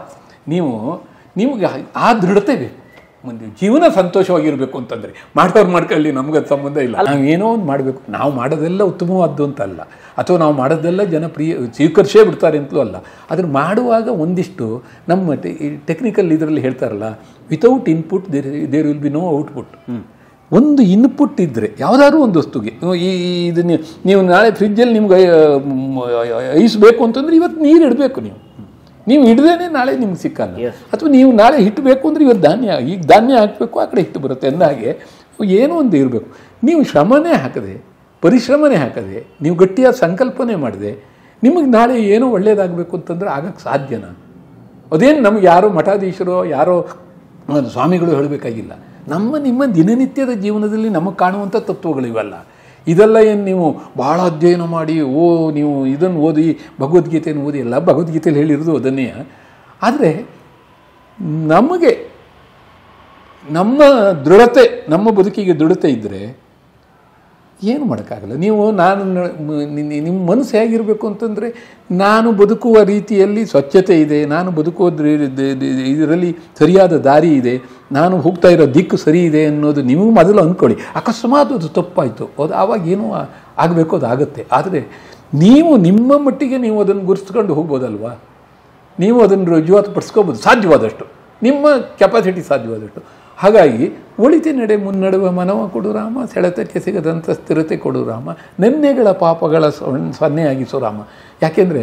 ನಿಮ್ಗೆ ಆ ದೃಢತೆ ಬೇಕು. ಮುಂದೆ ಜೀವನ ಸಂತೋಷವಾಗಿರ್ಬೇಕು ಅಂತಂದರೆ ಮಾಡೋರು ಮಾಡ್ಕೊಳ್ಳಿ, ನಮ್ಗೆ ಅದು ಸಂಬಂಧ ಇಲ್ಲ. ನಾವು ಏನೋ ಒಂದು ಮಾಡಬೇಕು. ನಾವು ಮಾಡೋದೆಲ್ಲ ಉತ್ತಮವಾದ್ದು ಅಂತಲ್ಲ, ಅಥವಾ ನಾವು ಮಾಡೋದೆಲ್ಲ ಜನಪ್ರಿಯ ಸ್ವೀಕರಿಸೇ ಬಿಡ್ತಾರೆ ಅಂತಲೂ ಅಲ್ಲ. ಅದನ್ನು ಮಾಡುವಾಗ ಒಂದಿಷ್ಟು ನಮ್ಮ ಟೆಕ್ನಿಕಲ್ ಇದರಲ್ಲಿ ಹೇಳ್ತಾರಲ್ಲ, without input there will be no output. ಒಂದು ಇನ್ಪುಟ್ ಇದ್ದರೆ ಯಾವುದಾದ್ರೂ ಒಂದು ವಸ್ತುಗೆ, ಇದನ್ನು ನೀವು ನಾಳೆ ಫ್ರಿಜ್ಜಲ್ಲಿ ನಿಮ್ಗೆ ಐಸ್ ಬೇಕು ಅಂತಂದರೆ ಇವತ್ತು ನೀರು ಇಡಬೇಕು. ನೀವು ಹಿಡ್ದೇನೆ ನಾಳೆ ನಿಮ್ಗೆ ಸಿಕ್ಕಲ್ಲ. ಅಥವಾ ನೀವು ನಾಳೆ ಹಿಟ್ಟು ಬೇಕು ಅಂದರೆ ಇವತ್ತು ಧಾನ್ಯ, ಈಗ ಧಾನ್ಯ ಹಾಕಬೇಕು, ಆ ಕಡೆ ಹಿಟ್ಟು ಬರುತ್ತೆ ಅಂದಾಗೆ ಏನೋ ಒಂದು ಇರಬೇಕು. ನೀವು ಶ್ರಮನೇ ಹಾಕದೆ, ಪರಿಶ್ರಮನೇ ಹಾಕದೆ, ನೀವು ಗಟ್ಟಿಯಾದ ಸಂಕಲ್ಪನೆ ಮಾಡಿದೆ, ನಿಮಗೆ ನಾಳೆ ಏನೋ ಒಳ್ಳೇದಾಗಬೇಕು ಅಂತಂದರೆ ಆಗಕ್ಕೆ ಸಾಧ್ಯನಾ? ಅದೇನು ನಮ್ಗೆ ಯಾರೋ ಮಠಾಧೀಶರೋ ಯಾರೋ ಸ್ವಾಮಿಗಳು ಹೇಳಬೇಕಾಗಿಲ್ಲ. ನಿಮ್ಮ ದಿನನಿತ್ಯದ ಜೀವನದಲ್ಲಿ ನಮಗೆ ಕಾಣುವಂಥ ತತ್ವಗಳು ಇವೆಲ್ಲ. ಇದೆಲ್ಲ ಏನು ನೀವು ಭಾಳ ಅಧ್ಯಯನ ಮಾಡಿ ನೀವು ಇದನ್ನು ಓದಿ ಭಗವದ್ಗೀತೆಯನ್ನು ಓದಿ, ಎಲ್ಲ ಭಗವದ್ಗೀತೆಯಲ್ಲಿ ಹೇಳಿರೋದು ಅದನ್ನೇ. ಆದರೆ ನಮಗೆ ನಮ್ಮ ದೃಢತೆ, ನಮ್ಮ ಬದುಕಿಗೆ ದೃಢತೆ ಇದ್ದರೆ ಏನು ಮಾಡೋಕ್ಕಾಗಲ್ಲ. ನಿಮ್ಮ ಮನಸ್ಸು ಹೇಗಿರಬೇಕು ಅಂತಂದರೆ, ನಾನು ಬದುಕುವ ರೀತಿಯಲ್ಲಿ ಸ್ವಚ್ಛತೆ ಇದೆ, ನಾನು ಬದುಕೋದ್ರ ಇದರಲ್ಲಿ ಸರಿಯಾದ ದಾರಿ ಇದೆ, ನಾನು ಹೋಗ್ತಾ ಇರೋ ದಿಕ್ಕು ಸರಿ ಇದೆ ಅನ್ನೋದು ನೀವು ಮೊದಲು ಅಂದ್ಕೊಳ್ಳಿ. ಅಕಸ್ಮಾತ್ ಅದು ತಪ್ಪಾಯಿತು, ಅದು ಆವಾಗ ಏನೋ ಆಗಬೇಕು, ಅದು ಆಗುತ್ತೆ. ಆದರೆ ನೀವು ನಿಮ್ಮ ಮಟ್ಟಿಗೆ ನೀವು ಅದನ್ನು ಗುರುತಿಸ್ಕೊಂಡು ಹೋಗ್ಬೋದಲ್ವಾ? ನೀವು ಅದನ್ನು ರುಜುವಾತುಪಡಿಸ್ಕೋಬೋದು ಸಾಧ್ಯವಾದಷ್ಟು, ನಿಮ್ಮ ಕೆಪಾಸಿಟಿ ಸಾಧ್ಯವಾದಷ್ಟು. ಹಾಗಾಗಿ ಒಳಿತಿ ನಡೆ ಮುನ್ನಡೆಯುವ ಮನವ ಕೊಡು ರಾಮ, ಸೆಳೆತಕ್ಕೆ ಸಿಗದಂಥ ಸ್ಥಿರತೆ ಕೊಡು ರಾಮ, ನೆನ್ನೆಗಳ ಪಾಪಗಳ ಸೊನ್ನೆಯಾಗಿಸು ರಾಮ. ಯಾಕೆಂದರೆ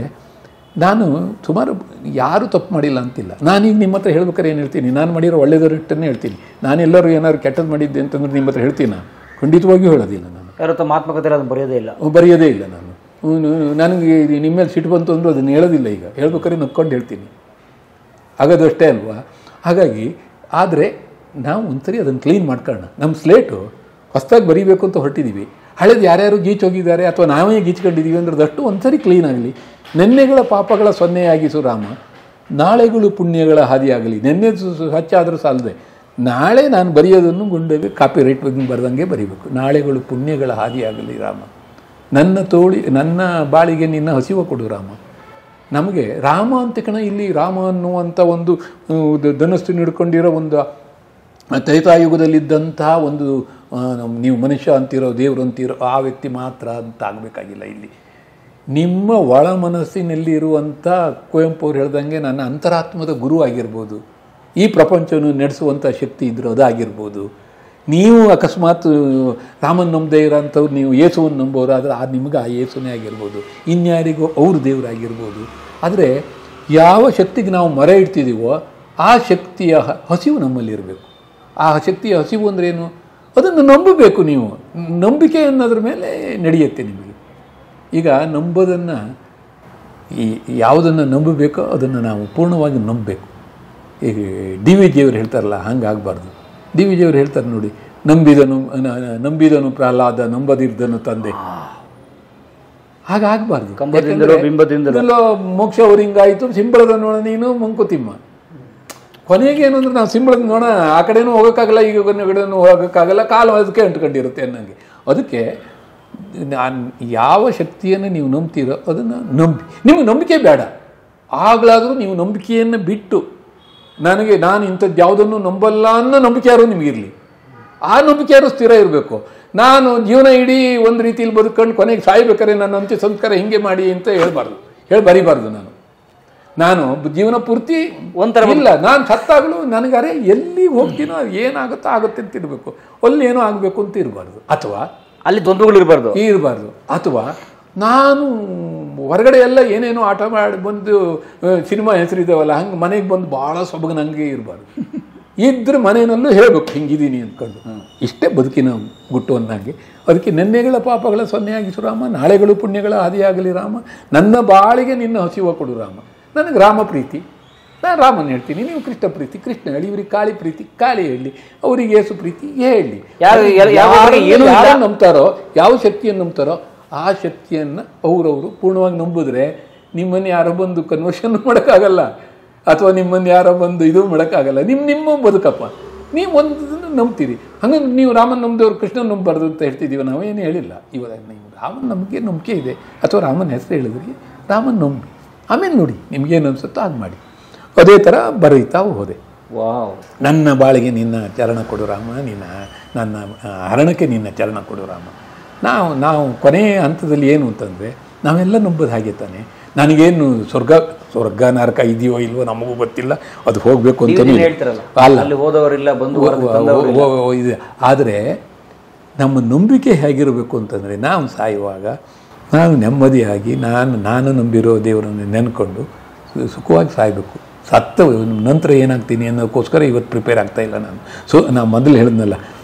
ನಾನು ಸುಮಾರು ಯಾರೂ ತಪ್ಪು ಮಾಡಿಲ್ಲ ಅಂತಿಲ್ಲ. ನಾನೀಗ ನಿಮ್ಮ ಹತ್ರ ಹೇಳ್ಬೇಕಾದ್ರೆ ಏನು ಹೇಳ್ತೀನಿ, ನಾನು ಮಾಡಿರೋ ಒಳ್ಳೆಯದರಟ್ಟನ್ನೇ ಹೇಳ್ತೀನಿ. ನಾನೆಲ್ಲರೂ ಏನಾದ್ರು ಕೆಟ್ಟದ್ದು ಮಾಡಿದ್ದೆ ಅಂತಂದ್ರೆ ನಿಮ್ಮ ಹತ್ರ ಹೇಳ್ತೀನಿ? ನಾನು ಖಂಡಿತವಾಗಿಯೂ ಹೇಳೋದಿಲ್ಲ. ನಾನು ಯಾರು ತಮ್ಮ ಆತ್ಮಕಥೆ ಅದು ಬರೆಯೋದೇ ಇಲ್ಲ. ನನಗೆ ನಿಮ್ಮ ಮೇಲೆ ಸಿಟ್ಟು ಬಂತು ಅಂದರೂ ಅದನ್ನು ಹೇಳೋದಿಲ್ಲ. ಈಗ ಹೇಳ್ಬೇಕಾದ್ರೆ ನಕ್ಕೊಂಡು ಹೇಳ್ತೀನಿ, ಆಗೋದಷ್ಟೇ ಅಲ್ವಾ? ಹಾಗಾಗಿ ಆದರೆ ನಾವು ಒಂದ್ಸರಿ ಅದನ್ನು ಕ್ಲೀನ್ ಮಾಡ್ಕೊಳ್ಳೋಣ. ನಮ್ಮ ಸ್ಲೇಟು ಹೊಸದಾಗಿ ಬರೀಬೇಕು ಅಂತ ಹೊರಟಿದ್ದೀವಿ, ಹಳೇದು ಯಾರ್ಯಾರು ಗೀಚೋಗಿದ್ದಾರೆ ಅಥವಾ ನಾವೇ ಗೀಚ್ಕೊಂಡಿದ್ದೀವಿ ಅಂದ್ರದಷ್ಟು ಒಂದ್ಸರಿ ಕ್ಲೀನ್ ಆಗಲಿ. ನೆನ್ನೆಗಳ ಪಾಪಗಳ ಸೊನ್ನೆಯಾಗಿಸು ರಾಮ, ನಾಳೆಗಳು ಪುಣ್ಯಗಳ ಹಾದಿಯಾಗಲಿ. ನೆನ್ನೆ ಹಚ್ಚಾದರೂ ಸಾಲದೆ, ನಾಳೆ ನಾನು ಬರೆಯೋದನ್ನು ಗುಂಡಗೆ ಕಾಪಿ ರೈಟ್ ಬಗ್ಗೆ ಬರ್ದಂಗೆ ಬರೀಬೇಕು. ನಾಳೆಗಳು ಪುಣ್ಯಗಳ ಹಾದಿಯಾಗಲಿ ರಾಮ, ನನ್ನ ಬಾಳಿಗೆ ನಿನ್ನ ಹಸಿವ ಕೊಡು ರಾಮ. ನಮಗೆ ರಾಮ ಅಂತ ಇಲ್ಲಿ ರಾಮ ಅನ್ನುವಂಥ ಒಂದು ಧನಸ್ಸು ಹಿಡ್ಕೊಂಡಿರೋ ಒಂದು ತ್ರೈತಾಯುಗದಲ್ಲಿದ್ದಂತಹ ಒಂದು ನೀವು ಮನುಷ್ಯ ಅಂತಿರೋ, ದೇವರು ಅಂತಿರೋ ಆ ವ್ಯಕ್ತಿ ಮಾತ್ರ ಅಂತ ಆಗಬೇಕಾಗಿಲ್ಲ. ಇಲ್ಲಿ ನಿಮ್ಮ ಒಳ ಮನಸ್ಸಿನಲ್ಲಿ ಇರುವಂಥ ಕುವೆಂಪು ಅವ್ರು ಹೇಳ್ದಂಗೆ ನನ್ನ ಅಂತರಾತ್ಮದ ಗುರು ಆಗಿರ್ಬೋದು, ಈ ಪ್ರಪಂಚವನ್ನು ನಡೆಸುವಂಥ ಶಕ್ತಿ ಇದ್ದರೂ ಅದಾಗಿರ್ಬೋದು, ನೀವು ಅಕಸ್ಮಾತ್ ರಾಮನ ನಂಬದೇ ಇರೋಂಥವ್ರು ನೀವು ಯೇಸುವನ್ನು ನಂಬೋರಾದ್ರೆ ನಿಮಗೆ ಆ ಯೇಸುನೇ ಆಗಿರ್ಬೋದು, ಇನ್ಯಾರಿಗೂ ಅವ್ರ ದೇವರಾಗಿರ್ಬೋದು. ಆದರೆ ಯಾವ ಶಕ್ತಿಗೆ ನಾವು ಮೊರೆ ಇಡ್ತಿದ್ದೀವೋ ಆ ಶಕ್ತಿಯ ಹಸಿವು ನಮ್ಮಲ್ಲಿರಬೇಕು. ಆ ಶಕ್ತಿಯ ಹಸಿವು ಅಂದರೆ ಏನು? ಅದನ್ನು ನಂಬಬೇಕು. ನೀವು ನಂಬಿಕೆ ಅನ್ನೋದ್ರ ಮೇಲೆ ನಡೆಯುತ್ತೆ ನಿಮಗೆ. ಈಗ ನಂಬೋದನ್ನು ಯಾವುದನ್ನು ನಂಬಬೇಕೋ ಅದನ್ನು ನಾವು ಪೂರ್ಣವಾಗಿ ನಂಬಬೇಕು. ಈಗ ಡಿ ವಿ ಜಿಯವರು ಹೇಳ್ತಾರಲ್ಲ, ಹಂಗಾಗಬಾರ್ದು. ಡಿ ವಿ ಜಿಯವರು ಹೇಳ್ತಾರೆ ನೋಡಿ, ನಂಬಿದನು ಪ್ರಹ್ಲಾದ, ನಂಬದಿದ್ದನು ತಂದೆ. ಹಾಗಾಗಬಾರ್ದು. ಬಿಂಬದಿಂದಲೋ ಮೋಕ್ಷ ಅವರಿಂಗಾಯಿತು, ಸಿಂಬಳದ ನೋಡ ನೀನು ಮಂಕುತಿಮ್ಮ. ಕೊನೆಗೆ ಏನು ಅಂದರೆ ನಾವು ಸಿಂಬಳದ ನೋಡ ಆ ಕಡೆನೂ ಹೋಗೋಕ್ಕಾಗಲ್ಲ, ಈಗ ಕಡೆನೂ ಹೋಗೋಕ್ಕಾಗಲ್ಲ, ಕಾಲು ಅದಕ್ಕೆ ಅಂಟ್ಕೊಂಡಿರುತ್ತೆ ಅನ್ನಂಗೆ. ಅದಕ್ಕೆ ನಾನು ಯಾವ ಶಕ್ತಿಯನ್ನು ನೀವು ನಂಬ್ತೀರೋ ಅದನ್ನು ನಂಬಿ. ನಿಮಗೆ ನಂಬಿಕೆ ಬೇಡ, ಆಗಲಾದರೂ ನೀವು ನಂಬಿಕೆಯನ್ನು ಬಿಟ್ಟು ನಾನು ಇಂಥದ್ದು ಯಾವುದನ್ನು ನಂಬಲ್ಲ ಅನ್ನೋ ನಂಬಿಕೆ ಯಾರು ನಿಮಗಿರಲಿ. ಆ ನಂಬಿಕೆ ಯಾರು ಸ್ಥಿರ ಇರಬೇಕು. ನಾನು ಜೀವನ ಇಡೀ ಒಂದು ರೀತಿಯಲ್ಲಿ ಬದುಕೊಂಡು ಕೊನೆಗೆ ಸಾಯ್ಬೇಕಾದ್ರೆ ನನ್ನ ಅಂತ್ಯ ಸಂಸ್ಕಾರ ಹಿಂಗೆ ಮಾಡಿ ಅಂತ ಬರೀಬಾರ್ದು. ನಾನು ಜೀವನ ಪೂರ್ತಿ ಒಂಥರ ಇಲ್ಲ, ನಾನು ಸತ್ತಾಗಲೂ ನನಗಾರೆ ಎಲ್ಲಿಗೆ ಹೋಗ್ತೀನೋ ಏನಾಗುತ್ತೋ ಆಗುತ್ತೆ ಅಂತ ಇರಬೇಕು, ಅಲ್ಲಿ ಏನೋ ಆಗಬೇಕು ಅಂತ ಇರಬಾರ್ದು, ಅಥವಾ ಅಲ್ಲಿ ದ್ವಂದ್ವಗಳು ಇರಬಾರ್ದು. ಅಥವಾ ನಾನು ಹೊರಗಡೆ ಎಲ್ಲ ಏನೇನೋ ಆಟ ಮಾಡಿ ಬಂದು ಸಿನಿಮಾ ಹೆಸರಿದ್ದಾವಲ್ಲ ಹಂಗೆ ಮನೆಗೆ ಬಂದು ಭಾಳ ಸೊಬಗನಂಗೆ ಇರಬಾರ್ದು. ಇದ್ರೆ ಮನೆಯಲ್ಲೂ ಹೇಳಬೇಕು ಹಿಂಗಿದ್ದೀನಿ ಅಂದ್ಕೊಂಡು. ಇಷ್ಟೇ ಬದುಕಿನ ಗುಟ್ಟು ಅಂದಂಗೆ. ಅದಕ್ಕೆ ನೆನ್ನೆಗಳ ಪಾಪಗಳ ಸೊನ್ನೆಯಾಗಿಸು ರಾಮ, ನಾಳೆಗಳು ಪುಣ್ಯಗಳ ಆದಿಯಾಗಲಿ ರಾಮ, ನನ್ನ ಬಾಳಿಗೆ ನಿನ್ನ ಹಸಿವ ಕೊಡು ರಾಮ. ನನಗೆ ರಾಮ ಪ್ರೀತಿ, ನಾನು ರಾಮನ ಹೇಳ್ತೀನಿ, ನೀವು ಕೃಷ್ಣ ಪ್ರೀತಿ ಕೃಷ್ಣ ಹೇಳಿ, ಇವ್ರಿಗೆ ಕಾಳಿ ಪ್ರೀತಿ ಕಾಳಿ ಹೇಳಿ, ಅವರಿಗೆ ಯೇಸು ಪ್ರೀತಿ ಹೇಳಿ. ಯಾರು ನಂಬ್ತಾರೋ, ಯಾವ ಶಕ್ತಿಯನ್ನು ನಂಬ್ತಾರೋ ಆ ಶಕ್ತಿಯನ್ನು ಅವರವರು ಪೂರ್ಣವಾಗಿ ನಂಬಿದ್ರೆ ನಿಮ್ಮನ್ನು ಯಾರೋ ಬಂದು ಕನ್ವರ್ಷನ್ ಮಾಡೋಕ್ಕಾಗಲ್ಲ, ಅಥವಾ ನಿಮ್ಮನ್ನು ಯಾರೋ ಬಂದು ಇದು ಮಾಡೋಕ್ಕಾಗಲ್ಲ. ನಿಮ್ಮ ಬದುಕಪ್ಪ, ನೀವು ಒಂದನ್ನು ನಂಬ್ತೀರಿ. ಹಂಗಂದ್ರೆ ನೀವು ರಾಮನ ನಂಬಿದವ್ರು ಕೃಷ್ಣನ ನಂಬಬಾರ್ದು ಅಂತ ಹೇಳ್ತಿದ್ದೀವಿ, ನಾವೇನು ಹೇಳಿಲ್ಲ. ಇವಾಗ ನೀವು ರಾಮನ ನಂಬಿಕೆ ಇದೆ, ಅಥವಾ ರಾಮನ ಹೆಸರು ಹೇಳಿದ್ರಿ, ರಾಮನ ನಂಬಿ ಆಮೇಲೆ ನೋಡಿ ನಿಮಗೇನು ಅನಿಸುತ್ತೋ ಹಾಗೆ ಮಾಡಿ. ಅದೇ ಥರ ಬರೀತಾ ಹೋದೆ. ನನ್ನ ಬಾಳಿಗೆ ನಿನ್ನ ಚರಣ ಕೊಡು ರಾಮ, ನನ್ನ ಹರಣಕ್ಕೆ ನಿನ್ನ ಚರಣ ಕೊಡು ರಾಮ. ನಾವು ಕೊನೆಯ ಹಂತದಲ್ಲಿ ಏನು ಅಂತಂದರೆ ನಾವೆಲ್ಲ ನಂಬೋದು ಹಾಗೆ ತಾನೆ. ನನಗೇನು ಸ್ವರ್ಗ ನರಕ ಇದೆಯೋ ಇಲ್ವೋ ನಮಗೂ ಗೊತ್ತಿಲ್ಲ, ಅದು ಹೋಗಬೇಕು ಅಂತ ಇದೆ. ಆದರೆ ನಮ್ಮ ನಂಬಿಕೆ ಹೇಗಿರಬೇಕು ಅಂತಂದರೆ ನಾವು ಸಾಯುವಾಗ ನಾವು ನೆಮ್ಮದಿಯಾಗಿ ನಾನು ನಂಬಿರೋ ದೇವರನ್ನು ನೆನ್ಕೊಂಡು ಸುಖವಾಗಿ ಸಾಯಬೇಕು. ಸತ್ತ ನಂತರ ಏನಾಗ್ತೀನಿ ಅನ್ನೋಕ್ಕೋಸ್ಕರ ಇವತ್ತು ಪ್ರಿಪೇರ್ ಆಗ್ತಾಯಿಲ್ಲ ನಾನು. ನಾನು ಮೊದಲು ಹೇಳಿದ್ನಲ್ಲ,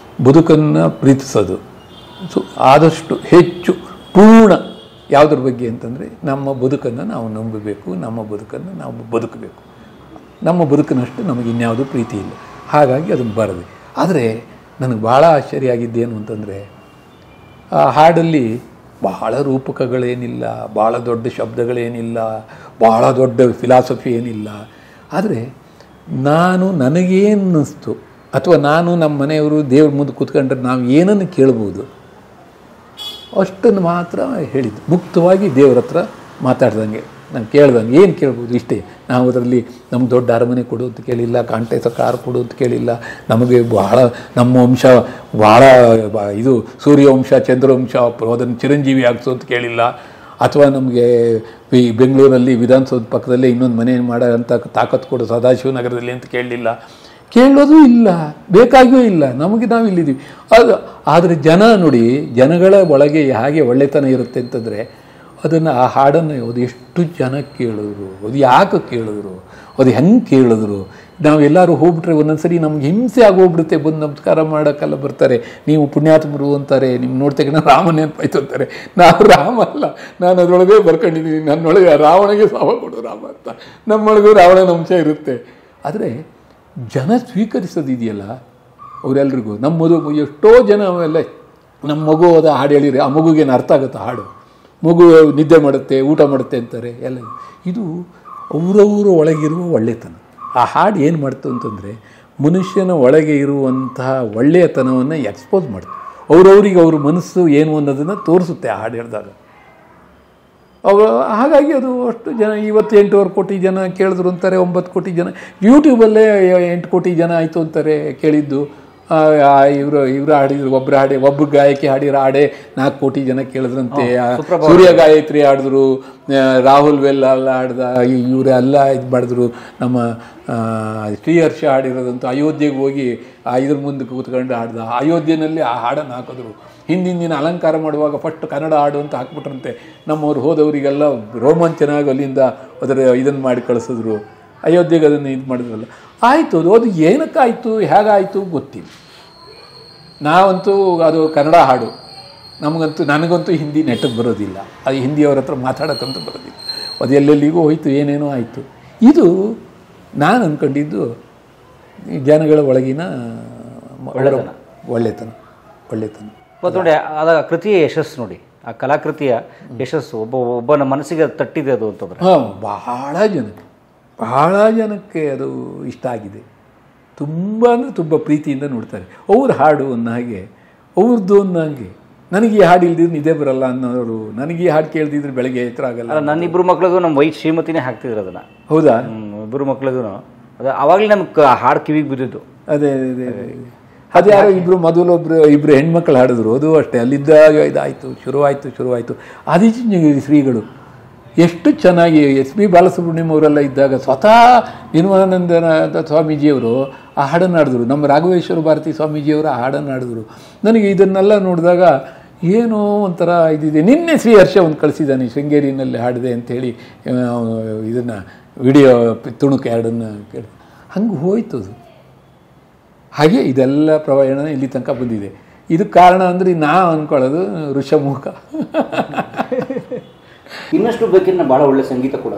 ಬದುಕನ್ನು ಪ್ರೀತಿಸೋದು ಆದಷ್ಟು ಹೆಚ್ಚು ಪೂರ್ಣ ಯಾವುದ್ರ ಬಗ್ಗೆ ಅಂತಂದರೆ ನಮ್ಮ ಬದುಕನ್ನು ನಾವು ನಂಬಬೇಕು, ನಮ್ಮ ಬದುಕನ್ನು ನಾವು ಬದುಕಬೇಕು. ನಮ್ಮ ಬದುಕಿನಷ್ಟು ನಮಗೆ ಇನ್ಯಾವುದೂ ಪ್ರೀತಿ ಇಲ್ಲ. ಹಾಗಾಗಿ ಅದನ್ನು ಬರದೆ. ಆದರೆ ನನಗೆ ಭಾಳ ಆಶ್ಚರ್ಯ ಆಗಿದ್ದೇನು ಅಂತಂದರೆ ಆ ಹಾಡಲ್ಲಿ ಬಹಳ ರೂಪಕಗಳೇನಿಲ್ಲ, ಭಾಳ ದೊಡ್ಡ ಶಬ್ದಗಳೇನಿಲ್ಲ, ಭಾಳ ದೊಡ್ಡ ಫಿಲಾಸಫಿ ಏನಿಲ್ಲ. ಆದರೆ ನನಗೇನು ಅನ್ನಿಸ್ತು, ಅಥವಾ ನಮ್ಮ ಮನೆಯವರು ದೇವ್ರ ಮುಂದೆ ಕೂತ್ಕೊಂಡ್ರೆ ನಾವು ಏನನ್ನು ಕೇಳ್ಬೋದು ಅಷ್ಟನ್ನು ಮಾತ್ರ ಹೇಳಿದ್ದು. ಮುಕ್ತವಾಗಿ ದೇವ್ರ ಹತ್ರ ಮಾತಾಡ್ದಂಗೆ ನಾನು ಕೇಳ್ದಂಗೆ ಏನು ಕೇಳ್ಬೋದು ಇಷ್ಟೇ. ನಾವು ಅದರಲ್ಲಿ ನಮ್ಗೆ ದೊಡ್ಡ ಅರಮನೆ ಕೊಡು ಅಂತ ಕೇಳಿಲ್ಲ, ಕಾಂಟೇಸ ಕಾರ್ ಕೊಡು ಅಂತ ಕೇಳಿಲ್ಲ. ನಮಗೆ ನಮ್ಮ ವಂಶ ಭಾಳ ಇದು ಸೂರ್ಯವಂಶ ಚಂದ್ರವಂಶ ಅದನ್ನು ಚಿರಂಜೀವಿ ಆಗಿಸು ಅಂತ ಕೇಳಿಲ್ಲ. ಅಥವಾ ನಮಗೆ ಈ ಬೆಂಗಳೂರಲ್ಲಿ ವಿಧಾನಸೌಧ ಪಕ್ಕದಲ್ಲೇ ಇನ್ನೊಂದು ಮನೆ ಮಾಡೋ ಅಂತ ತಾಕತ್ತು ಕೊಡು ಸದಾಶಿವನಗರದಲ್ಲಿ ಅಂತ ಕೇಳಲಿಲ್ಲ. ಕೇಳೋದು ಇಲ್ಲ, ಬೇಕಾಗಿಯೂ ಇಲ್ಲ. ನಮಗೆ ನಾವು ಇಲ್ಲಿದ್ದೀವಿ. ಆದರೆ ನೋಡಿ, ಜನಗಳ ಒಳಗೆ ಹೇಗೆ ಒಳ್ಳೆತನ ಇರುತ್ತೆ ಅಂತಂದರೆ ಅದನ್ನು ಆ ಹಾಡನ್ನು ಅದು ಎಷ್ಟು ಜನ ಕೇಳಿದ್ರು, ಅದು ಯಾಕೆ ಕೇಳಿದ್ರು, ಅದು ಹೆಂಗೆ ಕೇಳಿದ್ರು. ನಾವೆಲ್ಲರೂ ಹೋಗ್ಬಿಟ್ರೆ ಒಂದೊಂದು ಸರಿ ನಮ್ಗೆ ಹಿಂಸೆ ಆಗೋಗ್ಬಿಡುತ್ತೆ. ಬಂದು ನಮಸ್ಕಾರ ಮಾಡೋಕ್ಕೆಲ್ಲ ಬರ್ತಾರೆ, ನೀವು ಪುಣ್ಯಾತ್ಮರು ಅಂತಾರೆ, ನಿಮ್ಮ ನೋಡ್ತಕ್ಕ ರಾಮ ನೆನಪಾಯ್ತು ಅಂತಾರೆ. ನಾವು ರಾಮ ಅಲ್ಲ, ನಾನು ಅದರೊಳಗೆ ಬರ್ಕೊಂಡಿದ್ದೀನಿ, ನನ್ನೊಳಗೆ ರಾವಣಗೆ ಸಾವ ಕೊಡು ರಾಮ ಅಂತ. ನಮ್ಮೊಳಗೂ ರಾವಣನ ಅಂಶ ಇರುತ್ತೆ. ಆದರೆ ಜನ ಸ್ವೀಕರಿಸೋದಿದೆಯಲ್ಲ ಅವರೆಲ್ರಿಗೂ. ನಮ್ಮ ಎಷ್ಟೋ ಜನ ಅವೆಲ್ಲ ನಮ್ಮ ಮಗು ಅದ ಹಾಡು ಹೇಳಿರಿ, ಆ ಮಗುಗೇನು ಅರ್ಥ ಆಗುತ್ತೆ ಹಾಡು, ಮಗು ನಿದ್ದೆ ಮಾಡುತ್ತೆ ಊಟ ಮಾಡುತ್ತೆ ಅಂತಾರೆ ಎಲ್ಲ. ಇದು ಅವರವರ ಒಳಗಿರುವ ಒಳ್ಳೆತನ. ಆ ಹಾಡು ಏನು ಮಾಡ್ತು ಅಂತಂದರೆ ಮನುಷ್ಯನ ಒಳಗೆ ಇರುವಂತಹ ಒಳ್ಳೆಯತನವನ್ನು ಎಕ್ಸ್ಪೋಸ್ ಮಾಡ್ತು. ಅವರವರಿಗೆ ಅವ್ರ ಮನಸ್ಸು ಏನು ಅನ್ನೋದನ್ನು ತೋರಿಸುತ್ತೆ ಆ ಹಾಡು ಹೇಳಿದಾಗ. ಹಾಗಾಗಿ ಅದು ಅಷ್ಟು ಜನ ಇವತ್ತು 8.5 ಕೋಟಿ ಜನ ಕೇಳಿದ್ರು ಅಂತಾರೆ, 9 ಕೋಟಿ ಜನ ಯೂಟ್ಯೂಬಲ್ಲೇ 8 ಕೋಟಿ ಜನ ಆಯಿತು ಅಂತಾರೆ ಕೇಳಿದ್ದು. ಇವರು ಹಾಡಿದ್ರು, ಒಬ್ಬ ಗಾಯಕಿ ಹಾಡಿರೋ ಹಾಡೆ 4 ಕೋಟಿ ಜನ ಕೇಳಿದ್ರಂತೆ. ಸೂರ್ಯ ಗಾಯತ್ರಿ ಹಾಡಿದ್ರು, ರಾಹುಲ್ ವೆಲ್ಲ ಹಾಡ್ದ, ಇವರೆಲ್ಲ ಇದು ಮಾಡಿದ್ರು. ನಮ್ಮ ಶ್ರೀಹರ್ಷ ಹಾಡಿರೋದಂತೂ ಅಯೋಧ್ಯೆಗೆ ಹೋಗಿ ಇದ್ರ ಮುಂದೆ ಕೂತ್ಕೊಂಡು ಹಾಡ್ದ. ಅಯೋಧ್ಯೆಯಲ್ಲಿ ಆ ಹಾಡನ್ನು ಹಾಕಿದ್ರು. ಹಿಂದಿನ ಅಲಂಕಾರ ಮಾಡುವಾಗ ಫಸ್ಟ್ ಕನ್ನಡ ಹಾಡು ಅಂತ ಹಾಕ್ಬಿಟ್ರಂತೆ. ನಮ್ಮವ್ರು ಹೋದವರಿಗೆಲ್ಲ ರೋಮಾಂಚನಾಗಿ ಅಲ್ಲಿಂದ ಅದರ ಇದನ್ನು ಮಾಡಿ ಕಳಿಸಿದ್ರು. ಅಯೋಧ್ಯೆಗೆ ಅದನ್ನು ಇದು ಮಾಡಿದ್ರಲ್ಲ. ಆಯಿತು, ಅದು ಏನಕ್ಕಾಯಿತು ಹೇಗಾಯಿತು ಗೊತ್ತಿಲ್ಲ. ನಾವಂತೂ ಅದು ಕನ್ನಡ ಹಾಡು, ನನಗಂತೂ ಹಿಂದಿ ನೆಟ್ಟಗೆ ಬರೋದಿಲ್ಲ. ಅದು ಹಿಂದಿಯವ್ರ ಹತ್ರ ಮಾತಾಡೋಕ್ಕಂತೂ ಬರೋದಿಲ್ಲ. ಅದು ಎಲ್ಲೆಲ್ಲಿಗೂ ಹೋಯ್ತು, ಏನೇನೋ ಆಯಿತು. ಇದು ನಾನು ಅಂದ್ಕೊಂಡಿದ್ದು ಜನಗಳ ಒಳಗಿನ ಒಳ್ಳೆತನ. ಮತ್ತು ನೋಡಿ ಅದ ಕೃತಿಯ ಯಶಸ್ಸು ನೋಡಿ, ಆ ಕಲಾಕೃತಿಯ ಯಶಸ್ಸು ಒಬ್ಬನ ಮನಸ್ಸಿಗೆ ತಟ್ಟಿದೆ ಅದು ಅಂತಂದ್ರೆ. ಹಾಂ, ಬಹಳ ಜನಕ್ಕೆ ಅದು ಇಷ್ಟ ಆಗಿದೆ. ತುಂಬ ಅಂದರೆ ತುಂಬ ಪ್ರೀತಿಯಿಂದ ನೋಡ್ತಾರೆ. ಅವ್ರ ಹಾಡು ಅನ್ನೋ ಹಾಗೆ, ಅವ್ರದ್ದು ಅನ್ನೋ ಹಾಗೆ. ನನಗೆ ಈ ಹಾಡು ಇಲ್ದಿದ್ರೆ ನಿದ್ದೆ ಬರಲ್ಲ ಅನ್ನೋರು, ನನಗೆ ಈ ಹಾಡು ಕೇಳ್ದಿದ್ರೆ ಬೆಳಗ್ಗೆ ಎತ್ತರ ಆಗಲ್ಲ. ನನ್ನ 2 ಮಕ್ಳಿಗೂ ನಮ್ಮ ವೈಫ್ ಶ್ರೀಮತಿನೇ ಹಾಕ್ತಿದ್ರು ಅದನ್ನು. ಹೌದಾ? 2 ಮಕ್ಳಿಗೂ ಅದು ಆವಾಗಲೇ ನಮ್ಗೆ ಹಾಡು ಕಿವಿಗೆ ಬಿದ್ದಿದ್ದು. ಅದೇ ಯಾರೋ ಇಬ್ಬರು ಹೆಣ್ಮಕ್ಳು ಹಾಡಿದ್ರು, ಅದು ಅಷ್ಟೇ. ಅಲ್ಲಿದ್ದಾಗ ಇದಾಯಿತು, ಶುರುವಾಯಿತು. ಆದಿಚುಂಚನಗಿರಿ ಶ್ರೀಗಳು ಎಷ್ಟು ಚೆನ್ನಾಗಿ SP ಬಾಲಸುಬ್ರಹ್ಮಣ್ಯಂ ಅವರೆಲ್ಲ ಇದ್ದಾಗ ಸ್ವತಃ ನಿರ್ಮಲಾನಂದ ಸ್ವಾಮೀಜಿಯವರು ಆ ಹಾಡನ್ನು ಹಾಡಿದ್ರು. ನಮ್ಮ ರಾಘವೇಶ್ವರ ಭಾರತಿ ಸ್ವಾಮೀಜಿಯವರು ಆ ಹಾಡನ್ನು ಹಾಡಿದ್ರು. ನನಗೆ ಇದನ್ನೆಲ್ಲ ನೋಡಿದಾಗ ಏನೋ ಒಂಥರ ಇದಿದೆ. ನಿನ್ನೆ ಶ್ರೀಹರ್ಷ ಒಂದು ಕಳಿಸಿದ್ದಾನೆ, ಶೃಂಗೇರಿನಲ್ಲಿ ಹಾಡಿದೆ ಅಂಥೇಳಿ ಇದನ್ನು ವಿಡಿಯೋ ತುಣುಕು ಹಾಡನ್ನು ಕೇಳಿ. ಹಂಗೆ ಹೋಯ್ತು ಅದು. ಹಾಗೆ ಇದೆಲ್ಲ ಪ್ರಯಾಣ ಇಲ್ಲಿ ತನಕ ಬಂದಿದೆ. ಇದಕ್ಕೆ ಕಾರಣ ಅಂದರೆ ನಾವು ಅಂದ್ಕೊಳ್ಳೋದು ಋಷಮುಖ. ಇನ್ನಷ್ಟು ಬೇಕಿನ್ನ ಭಾಳ ಒಳ್ಳೆ ಸಂಗೀತ ಕೂಡ